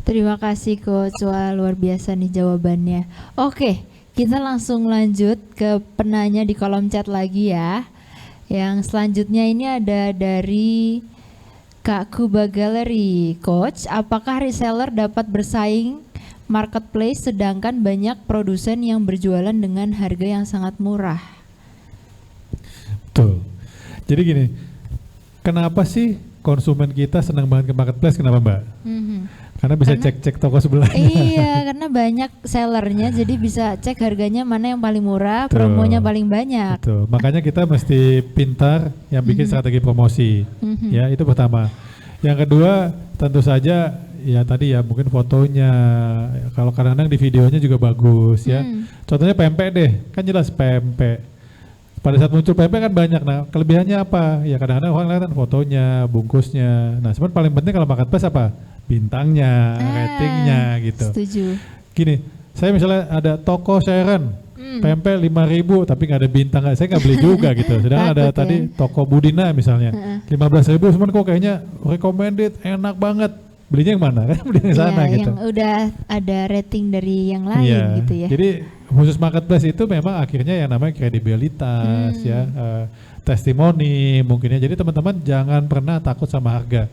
Terima kasih Coach, wah luar biasa nih jawabannya. Oke, kita langsung lanjut ke penanya di kolom chat lagi ya. Yang selanjutnya ini ada dari Kak Kuba Gallery. Coach, apakah reseller dapat bersaing marketplace sedangkan banyak produsen yang berjualan dengan harga yang sangat murah? Betul. Jadi gini, kenapa sih konsumen kita senang banget ke marketplace? Kenapa Mbak? Karena bisa cek toko sebelahnya. Iya, karena banyak sellernya, jadi bisa cek harganya mana yang paling murah, promonya paling banyak. Betul. Makanya kita mesti pintar yang bikin strategi promosi. Ya, itu pertama. Yang kedua, tentu saja ya tadi ya mungkin fotonya, kalau kadang-kadang di videonya juga bagus ya. Contohnya pempek deh, kan jelas pempek. Pada saat muncul pempek kan banyak. Nah, kelebihannya apa? Ya kadang-kadang orang lihat kan fotonya, bungkusnya. Nah, sebenarnya paling penting kalau marketplace apa? Bintangnya, ratingnya gitu. Setuju. Gini, saya misalnya ada toko Sharon, pempek 5.000 tapi nggak ada bintang, saya nggak beli juga gitu. Sedangkan ada tadi toko Budina misalnya, 15.000 cuman kok kayaknya recommended, enak banget. Belinya yang mana? Kan belinya yang sana gitu. Yang udah ada rating dari yang lain gitu ya. Jadi khusus marketplace itu memang akhirnya yang namanya kredibilitas ya, testimoni mungkinnya. Jadi teman-teman jangan pernah takut sama harga.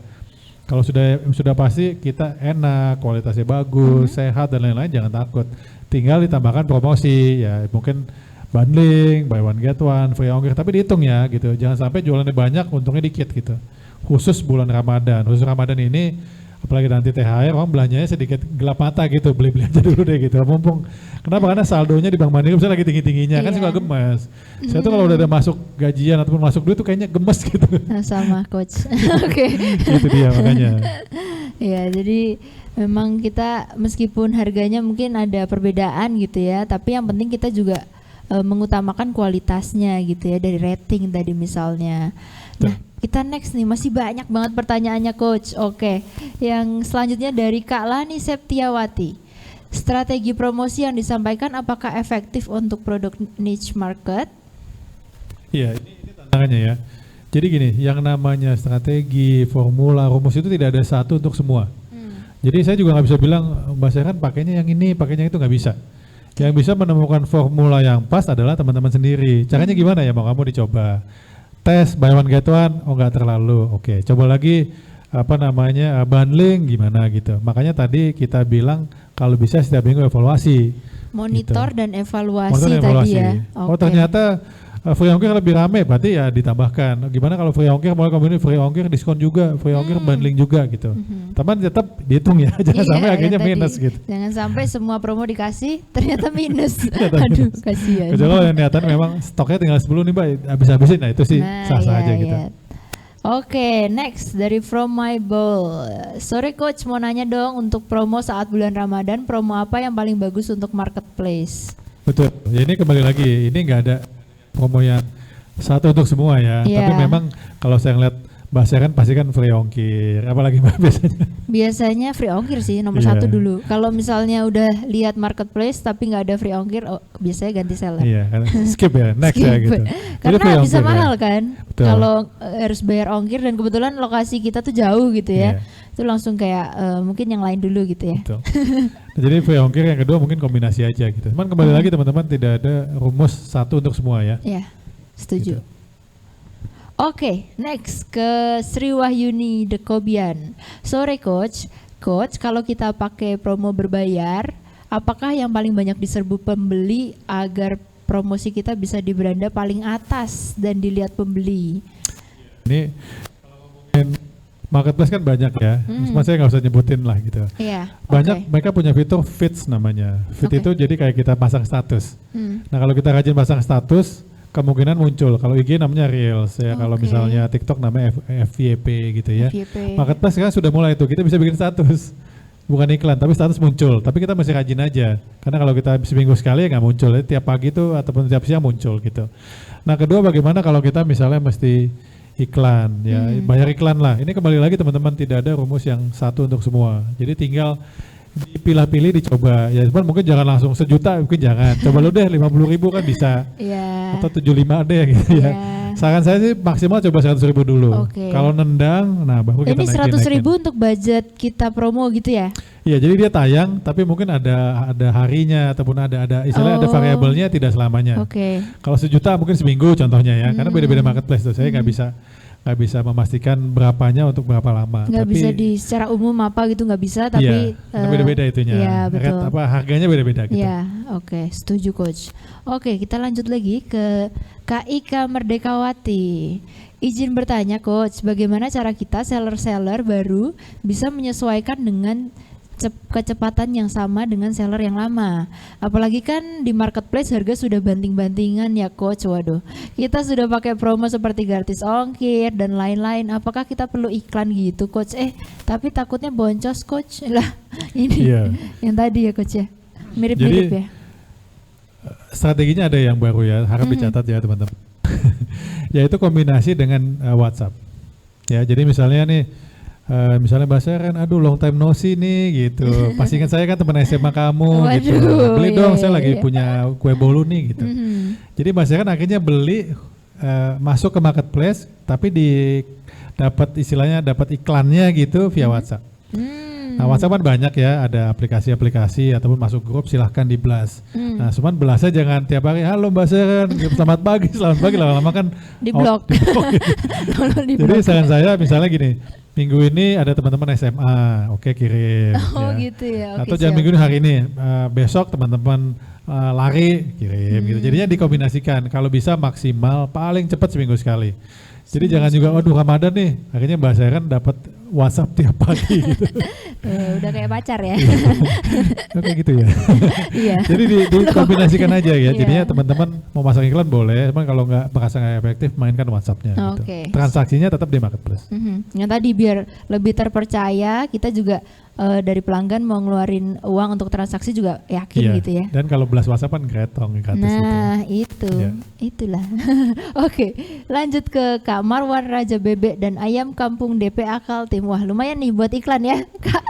Kalau sudah pasti kita enak, kualitasnya bagus, sehat dan lain-lain, jangan takut. Tinggal ditambahkan promosi ya, mungkin bundling, buy one get one, free ongkir, tapi dihitung ya gitu. Jangan sampai jualannya banyak, untungnya dikit gitu. Khusus bulan Ramadan. Khusus Ramadan ini apalagi nanti THR, orang belanjanya sedikit gelap mata gitu, beli-beli aja dulu deh gitu. Mumpung, kenapa? Karena saldonya di Bank Mandiri misalnya lagi tinggi-tingginya, kan suka gemes. Saya tuh kalau udah ada masuk gajian ataupun masuk duit tuh kayaknya gemes gitu. Sama coach. Oke. Itu dia makanya. Ya, jadi memang kita meskipun harganya mungkin ada perbedaan gitu ya, tapi yang penting kita juga mengutamakan kualitasnya gitu ya, dari rating tadi misalnya. Nah, kita next nih, masih banyak banget pertanyaannya coach. Oke, yang selanjutnya dari Kak Lani Septiawati. Strategi promosi yang disampaikan apakah efektif untuk produk niche market? Iya, ini tantangannya ya. Jadi gini, yang namanya strategi, formula, rumus itu tidak ada satu untuk semua. Jadi saya juga nggak bisa bilang Mbak Sharon pakainya yang ini, pakainya itu, nggak bisa. Yang bisa menemukan formula yang pas adalah teman-teman sendiri. Caranya gimana ya? Mau kamu dicoba tes buy one get one, oh nggak terlalu, oke. Coba lagi bundling gimana gitu. Makanya tadi kita bilang kalau bisa setiap minggu evaluasi. Monitor gitu. dan evaluasi tadi ya. Oh ternyata free ongkir lebih rame, berarti ya ditambahkan. Gimana kalau free ongkir, mulai kombinasi free ongkir diskon juga, free ongkir bundling juga gitu. Tapi tetap dihitung ya, jangan sampai akhirnya minus gitu. Jangan sampai semua promo dikasih ternyata minus. Aduh, kasihan. Kecuali kalau yang niatan memang stoknya tinggal 10 nih Mbak, habis-habisin, nah itu sih sah-sah aja gitu. Oke, next dari From My Bowl. Sorry coach, mau nanya dong, untuk promo saat bulan Ramadan, promo apa yang paling bagus untuk marketplace? Betul, ya ini kembali lagi, ini nggak ada promo yang satu untuk semua ya. Tapi memang kalau saya ngeliat Mbak Sharon pasti kan free ongkir, apalagi Mbak biasanya? Biasanya free ongkir sih nomor satu dulu. Kalau misalnya udah lihat marketplace tapi nggak ada free ongkir, biasanya ganti seller. Iya, skip ya, next ya gitu. Karena bisa mahal kan, kalau harus bayar ongkir dan kebetulan lokasi kita tuh jauh gitu ya. Itu langsung kayak mungkin yang lain dulu gitu ya. Betul. Nah, jadi free ongkir yang kedua mungkin kombinasi aja gitu. Cuman kembali lagi teman-teman, tidak ada rumus satu untuk semua ya. Iya, setuju. Gitu. Oke, next ke Sri Wahyuni Dekobian. Sore coach, kalau kita pakai promo berbayar, apakah yang paling banyak diserbu pembeli agar promosi kita bisa di beranda paling atas dan dilihat pembeli? Ini kalau ngomongin marketplace kan banyak ya, cuma saya nggak usah nyebutin lah gitu. Iya. Banyak mereka punya fitur feeds namanya. Feed itu jadi kayak kita pasang status. Nah kalau kita rajin pasang status, kemungkinan muncul. Kalau IG namanya Reels ya, kalau misalnya TikTok namanya FYP gitu ya. Marketplace kan sudah mulai itu, kita bisa bikin status. Bukan iklan, tapi status muncul. Tapi kita masih rajin aja. Karena kalau kita seminggu sekali ya nggak muncul. Jadi tiap pagi tuh ataupun tiap siang muncul gitu. Nah kedua, bagaimana kalau kita misalnya mesti iklan ya, bayar iklan lah. Ini kembali lagi teman-teman, tidak ada rumus yang satu untuk semua. Jadi tinggal dipilah-pilih, dicoba ya. Cuman mungkin jangan langsung 1 juta, mungkin jangan. Coba lu deh 50.000 kan bisa. Atau 75 deh gitu ya. Saran saya sih maksimal coba 100.000 dulu. Kalau nendang, nah baru kita naikin. Ini 100.000 untuk budget kita promo gitu ya? Iya, jadi dia tayang, tapi mungkin ada harinya ataupun ada istilahnya ada variabelnya, tidak selamanya. Kalau 1 juta mungkin seminggu contohnya ya, karena beda-beda marketplace tuh. Saya nggak bisa memastikan berapanya untuk berapa lama. Nggak bisa di secara umum apa gitu, nggak bisa, tapi beda-beda itunya. Iya, betul. Harganya beda-beda gitu. Iya, setuju coach. Oke, kita lanjut lagi ke Kak Ika Merdekawati. Izin bertanya coach, bagaimana cara kita seller-seller baru bisa menyesuaikan dengan kecepatan yang sama dengan seller yang lama. Apalagi kan di marketplace harga sudah banting-bantingan ya coach. Waduh, kita sudah pakai promo seperti gratis ongkir dan lain-lain. Apakah kita perlu iklan gitu coach? Tapi takutnya boncos coach. Lah ini yang tadi ya coach ya, mirip-mirip ya. Strateginya ada yang baru ya, harap dicatat ya teman-teman. Yaitu kombinasi dengan WhatsApp. Ya, jadi misalnya nih, misalnya Mbak Seren, aduh long time no see nih gitu. Pasti ingat saya kan teman SMA kamu gitu. Beli dong, saya lagi punya kue bolu nih gitu. Jadi Mbak Seren akhirnya beli, masuk ke marketplace, tapi dapat istilahnya dapat iklannya gitu via WhatsApp. Nah WhatsApp kan banyak ya, ada aplikasi-aplikasi ataupun masuk grup silahkan di blast. Nah cuman blastnya jangan tiap hari, halo Mbak Seren, selamat pagi, lama-lama kan di blok. Gitu. Jadi saran saya misalnya gini, minggu ini ada teman-teman SMA, oke kirim. Gitu ya. Atau jangan minggu ini hari ini, besok teman-teman lari kirim gitu. Jadinya dikombinasikan, kalau bisa maksimal paling cepat seminggu sekali. Jadi jangan juga, waduh Ramadan nih, akhirnya Mbak Seren dapat WhatsApp tiap pagi gitu. Udah kayak pacar ya. Kayak gitu ya. Jadi dikombinasikan aja ya. Jadinya teman-teman mau masang iklan boleh, cuman kalau nggak merasa nggak efektif mainkan WhatsApp-nya. Gitu. Transaksinya tetap di marketplace. Yang tadi biar lebih terpercaya, kita juga dari pelanggan mau ngeluarin uang untuk transaksi juga yakin gitu ya. Dan kalau belas WhatsApp kan gratis gitu. Itulah. Oke, lanjut ke Kak Marwan Raja Bebek dan Ayam Kampung DPA Kaltim. Wah lumayan nih buat iklan ya Kak.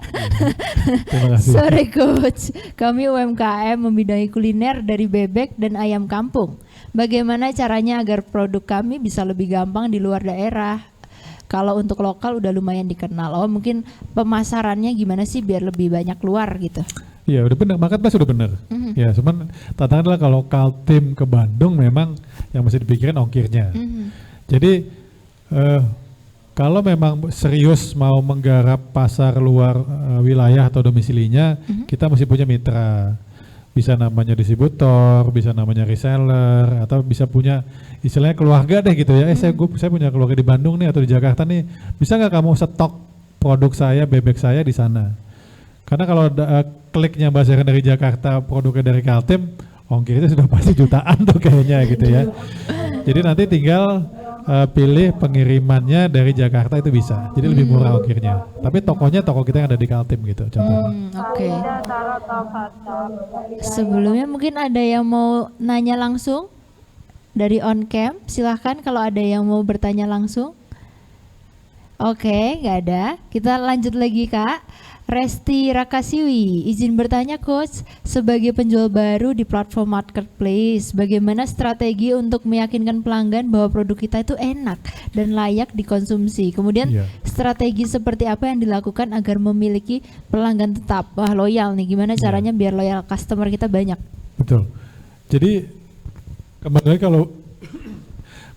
Terima kasih. Sore coach, kami UMKM membidangi kuliner dari bebek dan ayam kampung. Bagaimana caranya agar produk kami bisa lebih gampang di luar daerah? Kalau untuk lokal udah lumayan dikenal. Oh mungkin pemasarannya gimana sih biar lebih banyak keluar gitu? Iya udah benar, marketplace udah benar. Ya cuman tantangan adalah kalau Kaltim ke Bandung memang yang mesti dipikirin ongkirnya. Jadi kalau memang serius mau menggarap pasar luar wilayah atau domisilinya, kita mesti punya mitra. Bisa namanya distributor, bisa namanya reseller, atau bisa punya istilahnya keluarga deh gitu ya. Saya punya keluarga di Bandung nih atau di Jakarta nih, bisa nggak kamu stok produk saya, bebek saya di sana? Karena kalau kliknya Mbak Seren dari Jakarta, produknya dari Kaltim, ongkirnya sudah pasti jutaan tuh kayaknya gitu ya. Jadi nanti tinggal pilih pengirimannya dari Jakarta itu bisa, jadi lebih murah ongkirnya. Tapi tokonya toko kita yang ada di Kaltim gitu contohnya. Oke. Sebelumnya mungkin ada yang mau nanya langsung dari on cam, silahkan kalau ada yang mau bertanya langsung. Oke, nggak ada. Kita lanjut lagi Kak. Resti Rakasiwi, izin bertanya coach, sebagai penjual baru di platform marketplace, bagaimana strategi untuk meyakinkan pelanggan bahwa produk kita itu enak dan layak dikonsumsi? Kemudian strategi seperti apa yang dilakukan agar memiliki pelanggan tetap? Wah loyal nih, gimana caranya biar loyal customer kita banyak? Betul. Jadi kembali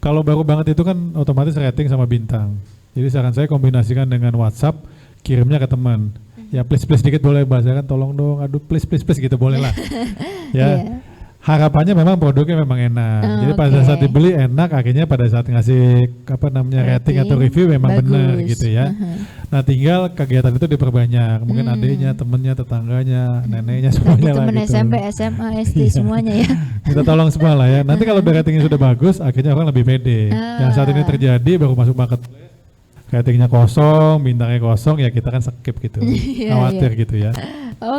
kalau baru banget itu kan otomatis rating sama bintang. Jadi saran saya kombinasikan dengan WhatsApp, kirimnya ke teman. Ya please dikit boleh, bahasa kan tolong dong, aduh please gitu boleh lah. Ya harapannya memang produknya memang enak. Jadi pada saat dibeli enak, akhirnya pada saat ngasih rating atau review memang benar gitu ya. Nah tinggal kegiatan itu diperbanyak, mungkin adiknya, temennya, tetangganya, neneknya semuanya lah temen gitu. SMP, SMA, SD semuanya ya. Minta tolong semua lah ya. Nanti kalau ratingnya sudah bagus, akhirnya orang lebih pede. Yang saat ini terjadi baru masuk marketplace, ratingnya kosong, bintangnya kosong, ya kita kan skip gitu, khawatir gitu ya.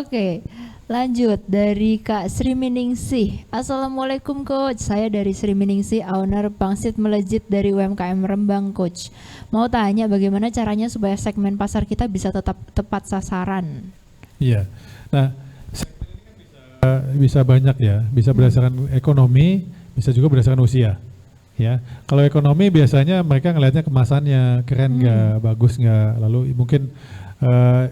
Oke, lanjut dari Kak Sri Miningsih. Assalamualaikum coach, saya dari Sri Miningsih, owner Pangsit Melejit dari UMKM Rembang coach. Mau tanya bagaimana caranya supaya segmen pasar kita bisa tetap tepat sasaran? Iya, nah segmen ini kan bisa banyak ya, bisa berdasarkan ekonomi, bisa juga berdasarkan usia. Ya, kalau ekonomi biasanya mereka ngelihatnya kemasannya keren nggak, bagus nggak, lalu mungkin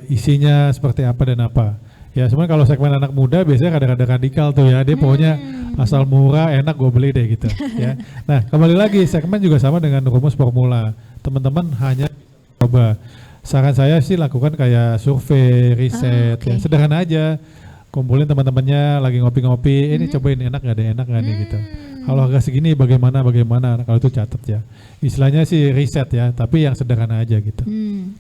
isinya seperti apa dan apa. Ya, sebenarnya kalau segmen anak muda biasanya kadang-kadang radikal tuh ya, dia pokoknya asal murah, enak gue beli deh gitu. Ya, nah kembali lagi segmen juga sama dengan rumus formula. Teman-teman hanya coba. Saran saya sih lakukan kayak survei, riset, ya sederhana aja. Kumpulin teman-temannya lagi ngopi-ngopi, ini cobain enak nggak nih gitu. Kalau harga segini bagaimana, kalau itu catat ya. Istilahnya sih riset ya, tapi yang sederhana aja gitu.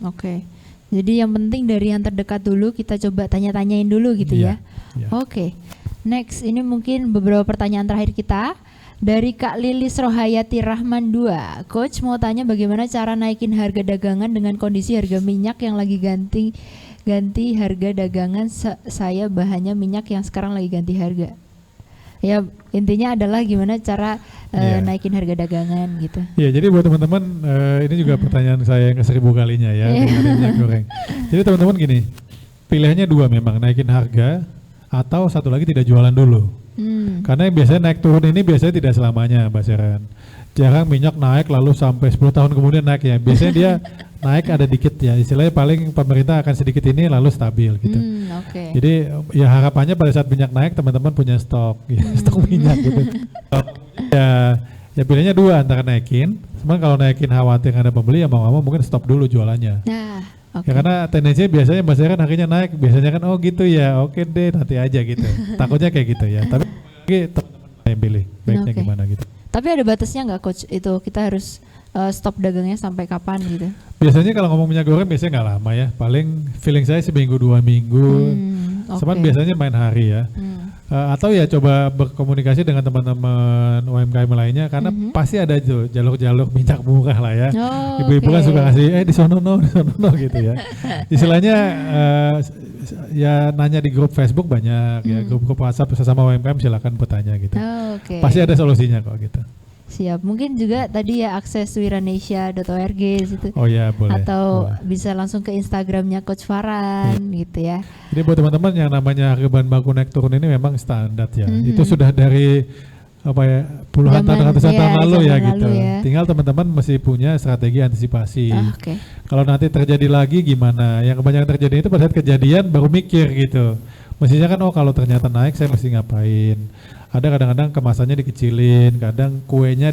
Oke. Jadi yang penting dari yang terdekat dulu kita coba tanya-tanyain dulu gitu Iya, ya. Oke. Next, ini mungkin beberapa pertanyaan terakhir kita. Dari Kak Lilis Rohayati Rahman 2. Coach mau tanya bagaimana cara naikin harga dagangan dengan kondisi harga minyak yang lagi ganti harga dagangan, saya bahannya minyak yang sekarang lagi ganti harga. Ya intinya adalah gimana cara naikin harga dagangan gitu. Ya, jadi buat teman-teman ini juga pertanyaan saya yang ke-1000 kalinya ya, dengan minyak goreng. Jadi teman-teman gini, pilihannya dua memang, naikin harga atau satu lagi tidak jualan dulu. Karena yang biasanya naik turun ini biasanya tidak selamanya, Mbak Sharon. Jarang minyak naik lalu sampai 10 tahun kemudian naik ya. Biasanya dia naik ada dikit ya. Istilahnya paling pemerintah akan sedikit ini lalu stabil gitu. Jadi ya harapannya pada saat minyak naik teman-teman punya stok, ya, stok minyak gitu. Ya pilihannya dua, antara naikin. Cuman kalau naikin khawatir ada pembeli ya mau nggak mau mungkin stop dulu jualannya. Ya karena tendensinya biasanya Mbak Sharon harganya naik, biasanya kan oh gitu ya, oke deh nanti aja gitu. Takutnya kayak gitu ya. Tapi teman-teman yang pilih baiknya gimana gitu. Tapi ada batasnya nggak coach, itu kita harus stop dagangnya sampai kapan gitu? Biasanya kalau ngomong minyak goreng biasanya nggak lama ya, paling feeling saya seminggu 2 minggu. Cuman biasanya main hari ya. Atau ya coba berkomunikasi dengan teman-teman UMKM lainnya karena pasti ada tuh jalur-jalur minyak murah lah ya. Ibu-ibu kan suka kasih di sono gitu ya. Istilahnya ya nanya di grup Facebook banyak ya, grup-grup WhatsApp sesama UMKM silakan bertanya gitu. Pasti ada solusinya kok gitu. Siap, mungkin juga tadi ya akses wiranesia.org gitu. Oh ya boleh. Atau bisa langsung ke Instagramnya Coach Farhan gitu ya. Jadi buat teman-teman yang namanya harga bahan baku naik turun ini memang standar ya. Itu sudah dari apa ya puluhan tahun ratusan tahun lalu ya gitu. Tinggal teman-teman mesti punya strategi antisipasi. Kalau nanti terjadi lagi gimana? Yang kebanyakan terjadi itu pada saat kejadian baru mikir gitu. Mestinya kan oh kalau ternyata naik saya mesti ngapain. Ada kadang-kadang kemasannya dikecilin, kadang kuenya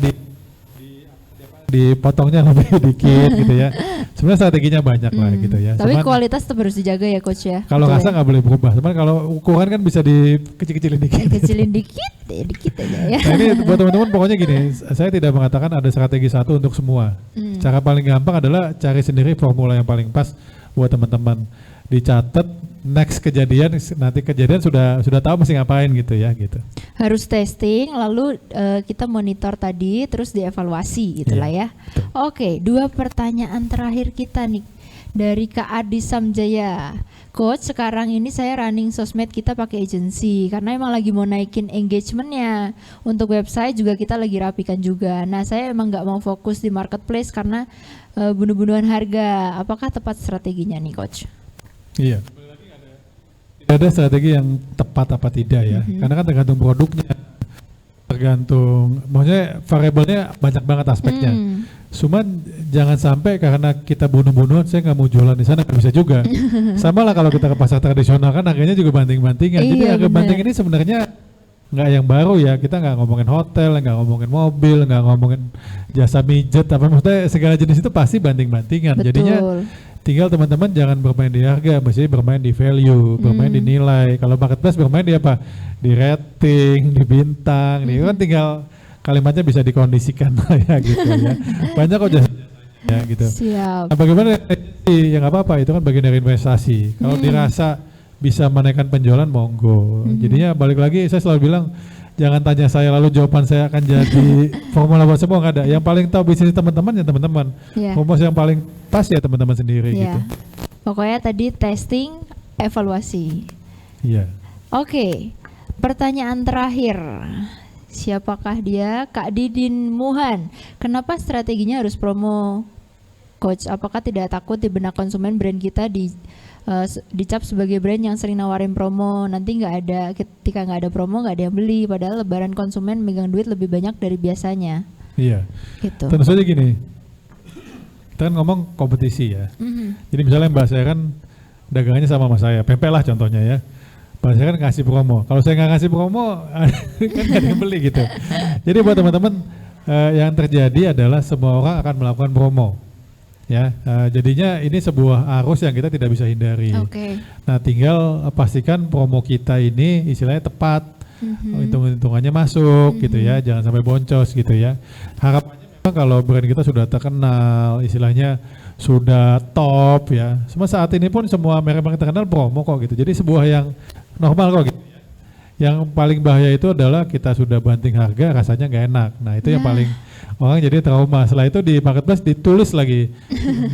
dipotongnya lebih dikit gitu ya. Sebenarnya strateginya banyak lah gitu ya. Tapi cuman, kualitas tetap harus dijaga ya coach ya. Kalau rasa nggak boleh berubah. Cuman kalau ukuran kan bisa dikecil-kecilin dikit. Kecilin dikit aja ya. Nah ini buat teman-teman pokoknya gini, saya tidak mengatakan ada strategi satu untuk semua. Cara paling gampang adalah cari sendiri formula yang paling pas buat teman-teman. Dicatat next kejadian, nanti kejadian sudah tahu mesti ngapain gitu ya gitu. Harus testing lalu kita monitor tadi terus dievaluasi gitulah ya. Oke, 2 pertanyaan terakhir kita nih dari Kak Adi Samjaya. Coach, sekarang ini saya running sosmed kita pakai agency karena emang lagi mau naikin engagementnya. Untuk website juga kita lagi rapikan juga. Nah saya emang nggak mau fokus di marketplace karena bunuh-bunuhan harga. Apakah tepat strateginya nih Coach? Iya. Tidak ada strategi yang tepat apa tidak ya. Karena kan tergantung produknya. Tergantung, maksudnya variabelnya banyak banget aspeknya. Cuman jangan sampai karena kita bunuh-bunuhan saya nggak mau jualan di sana, nggak bisa juga. Sama lah kalau kita ke pasar tradisional kan harganya juga banting-bantingan. Jadi harga banting ini sebenarnya nggak yang baru ya. Kita nggak ngomongin hotel, nggak ngomongin mobil, nggak ngomongin jasa mijet, apa maksudnya segala jenis itu pasti banting-bantingan. Jadinya tinggal teman-teman jangan bermain di harga, mesti bermain di value, bermain di nilai. Kalau marketplace bermain di apa? Di rating, di bintang. Ini kan tinggal kalimatnya bisa dikondisikan ya gitu ya. Banyak kok ya gitu. Nah, bagaimana ya nggak apa-apa, itu kan bagian dari investasi. Kalau dirasa bisa menaikkan penjualan monggo. Jadinya balik lagi saya selalu bilang jangan tanya saya lalu jawaban saya akan jadi formula buat semua, nggak ada. Yang paling tahu bisnis teman-teman ya teman-teman. Rumus yang paling pas ya teman-teman sendiri gitu. Pokoknya tadi testing, evaluasi. Iya. Oke, pertanyaan terakhir. Siapakah dia? Kak Didin Muhan. Kenapa strateginya harus promo, Coach? Apakah tidak takut di benak konsumen brand kita dicap sebagai brand yang sering nawarin promo, nanti nggak ada, ketika nggak ada promo nggak ada yang beli, padahal lebaran konsumen megang duit lebih banyak dari biasanya. Iya. Gitu. Tentu saja gini, kita kan ngomong kompetisi ya. Jadi misalnya Mbak saya kan dagangannya sama saya, pempek lah contohnya ya. Mbak saya kan ngasih promo. Kalau saya nggak ngasih promo, kan nggak ada yang beli gitu. Jadi buat teman-teman yang terjadi adalah semua orang akan melakukan promo. Ya, jadinya ini sebuah arus yang kita tidak bisa hindari. Nah, tinggal pastikan promo kita ini istilahnya tepat, hitung-hitungannya masuk gitu ya, jangan sampai boncos gitu ya. Harapannya kalau brand kita sudah terkenal, istilahnya sudah top ya. Semua saat ini pun semua merek-merek terkenal promo kok gitu. Jadi sebuah yang normal kok gitu. Yang paling bahaya itu adalah kita sudah banting harga, rasanya nggak enak. Nah itu yang paling orang jadi trauma. Setelah itu di marketplace ditulis lagi,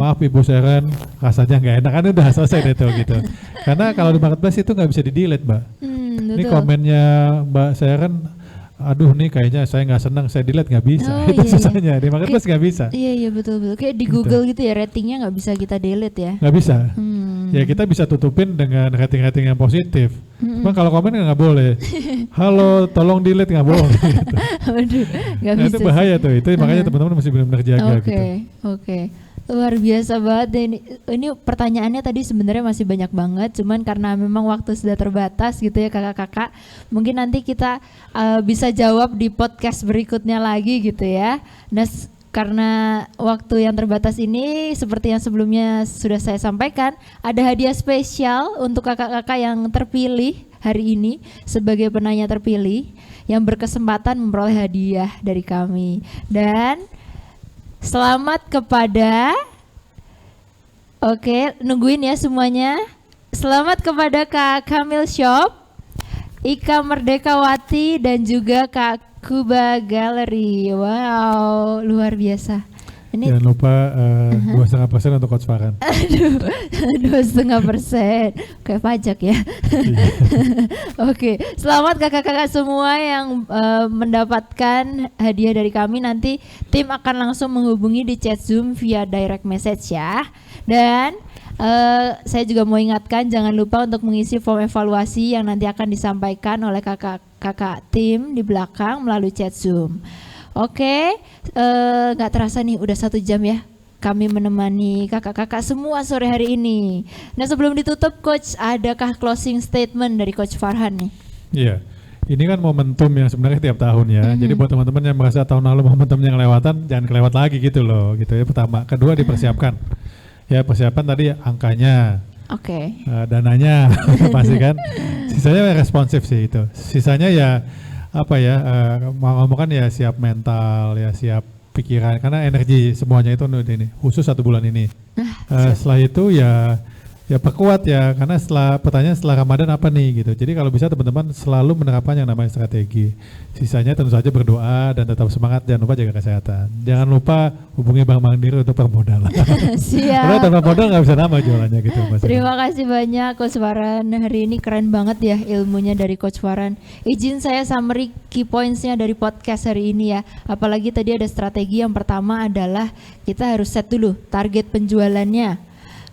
maaf Ibu Sharon, rasanya nggak enak, kan udah selesai deh tuh gitu. Karena kalau di marketplace itu nggak bisa di-delete, Mbak. Ini komennya Mbak Sharon, aduh nih kayaknya saya nggak senang, saya delete nggak bisa. Itu susahnya di marketplace nggak bisa. Iya betul. Kayak di Google gitu ya, ratingnya nggak bisa kita delete ya. Nggak bisa. Ya kita bisa tutupin dengan rating-rating yang positif. Cuma kalau komen nggak boleh. Halo, tolong delete nggak boleh. Gitu. Aduh, nggak bisa. Itu bahaya tuh. Itu makanya teman-teman mesti benar-benar jaga gitu. Oke. Luar biasa banget deh ini pertanyaannya tadi sebenarnya masih banyak banget, cuman karena memang waktu sudah terbatas gitu ya kakak-kakak, mungkin nanti kita bisa jawab di podcast berikutnya lagi gitu ya. Nah karena waktu yang terbatas ini seperti yang sebelumnya sudah saya sampaikan, ada hadiah spesial untuk kakak-kakak yang terpilih hari ini sebagai penanya terpilih yang berkesempatan memperoleh hadiah dari kami. Dan selamat kepada, oke, nungguin ya semuanya. Selamat kepada Kak Kamil Shop, Ika Merdekawati, dan juga Kak Kuba Gallery. Wow, luar biasa. Ini jangan lupa 2,5% untuk Coach Farhan. Aduh, 2,5%. Kayak pajak ya. Oke, selamat kakak-kakak semua yang mendapatkan hadiah dari kami. Nanti tim akan langsung menghubungi di chat Zoom via direct message ya. Dan saya juga mau ingatkan jangan lupa untuk mengisi form evaluasi yang nanti akan disampaikan oleh kakak tim di belakang melalui chat Zoom. Oke, gak terasa nih udah 1 jam ya kami menemani kakak-kakak semua sore hari ini. Nah sebelum ditutup Coach, adakah closing statement dari Coach Farhan nih? Iya, ini kan momentum yang sebenarnya tiap tahun ya. Jadi buat teman-teman yang merasa tahun lalu momentumnya kelewatan, jangan kelewat lagi gitu loh. Gitu ya pertama. Kedua dipersiapkan. Ya persiapan tadi angkanya. Oke. Dananya pasti kan. Sisanya responsif sih itu. Sisanya ya apa ya, mau ngomong kan ya siap mental, ya siap pikiran, karena energi semuanya itu ini khusus 1 bulan ini. Setelah itu ya perkuat ya, karena pertanyaan setelah Ramadan apa nih gitu. Jadi kalau bisa teman-teman selalu menerapkan yang namanya strategi. Sisanya tentu saja berdoa dan tetap semangat, jangan lupa jaga kesehatan. Jangan lupa hubungi Bank Mandiri untuk permodalan. Siap. Karena tanpa modal nggak bisa nama jualannya gitu. Terima kasih banyak Coach Farhan. Hari ini keren banget ya ilmunya dari Coach Farhan. Izin saya summary key points-nya dari podcast hari ini ya. Apalagi tadi ada strategi. Yang pertama adalah kita harus set dulu target penjualannya.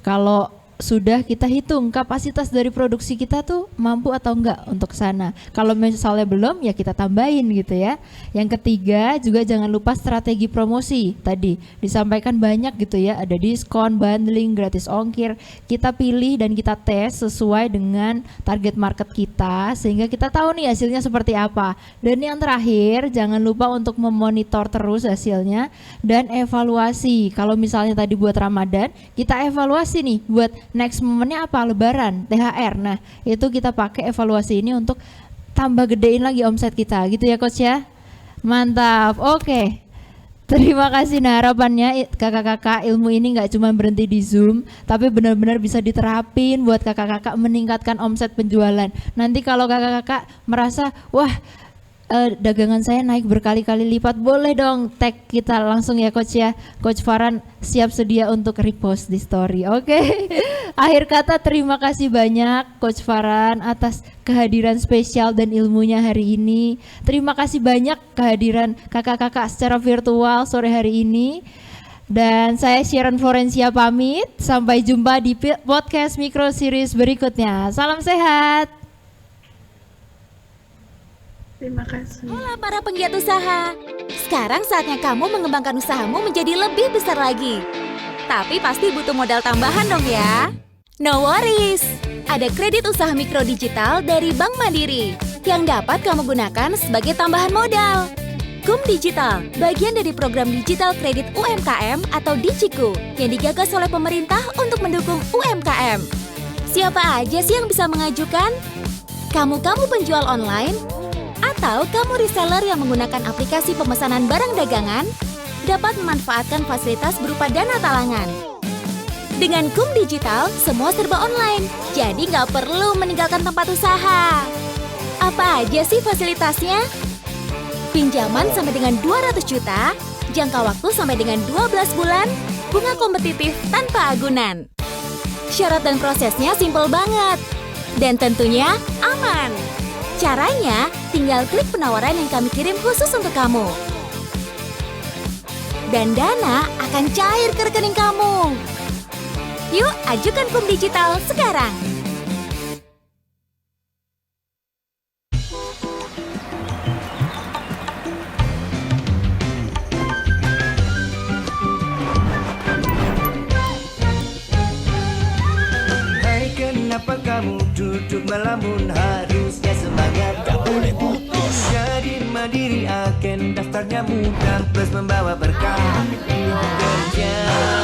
Kalau sudah kita hitung kapasitas dari produksi kita tuh mampu atau enggak untuk sana. Kalau misalnya belum ya kita tambahin gitu ya. Yang ketiga juga jangan lupa strategi promosi. Tadi disampaikan banyak gitu ya, ada diskon, bundling, gratis ongkir. Kita pilih dan kita tes sesuai dengan target market kita sehingga kita tahu nih hasilnya seperti apa. Dan yang terakhir jangan lupa untuk memonitor terus hasilnya dan evaluasi. Kalau misalnya tadi buat Ramadan, kita evaluasi nih buat next momennya apa, Lebaran, THR. Nah itu kita pakai evaluasi ini untuk tambah gedein lagi omset kita gitu ya Coach ya. Mantap. Oke, terima kasih. Nah harapannya kakak-kakak ilmu ini gak cuma berhenti di Zoom, tapi benar-benar bisa diterapin buat kakak-kakak meningkatkan omset penjualan. Nanti kalau kakak-kakak merasa wah dagangan saya naik berkali-kali lipat, boleh dong tag kita langsung ya Coach ya. Coach Farhan siap sedia untuk repost di story. Oke. Akhir kata terima kasih banyak Coach Farhan atas kehadiran spesial dan ilmunya hari ini. Terima kasih banyak kehadiran kakak-kakak secara virtual sore hari ini. Dan saya Sharon Florencia pamit. Sampai jumpa di podcast Micro Series berikutnya. Salam sehat. Terima kasih. Hola para penggiat usaha. Sekarang saatnya kamu mengembangkan usahamu menjadi lebih besar lagi. Tapi pasti butuh modal tambahan dong ya. No worries. Ada kredit usaha mikro digital dari Bank Mandiri yang dapat kamu gunakan sebagai tambahan modal. KUM Digital, bagian dari program digital kredit UMKM atau Digiku yang digagas oleh pemerintah untuk mendukung UMKM. Siapa aja sih yang bisa mengajukan? Kamu penjual online? Atau kamu reseller yang menggunakan aplikasi pemesanan barang dagangan? dapat memanfaatkan fasilitas berupa dana talangan. Dengan KUM Digital, semua serba online, jadi nggak perlu meninggalkan tempat usaha. Apa aja sih fasilitasnya? Pinjaman sampai dengan 200 juta, jangka waktu sampai dengan 12 bulan, bunga kompetitif tanpa agunan. Syarat dan prosesnya simpel banget, dan tentunya aman. Caranya, tinggal klik penawaran yang kami kirim khusus untuk kamu. Dan dana akan cair ke rekening kamu. Yuk, ajukan KUM Digital sekarang. Hai, kenapa kamu duduk melamun? Harusnya semangat, gak boleh putus. Jadi mandiri agen, daftarnya mudah plus membawa berkah. Kerja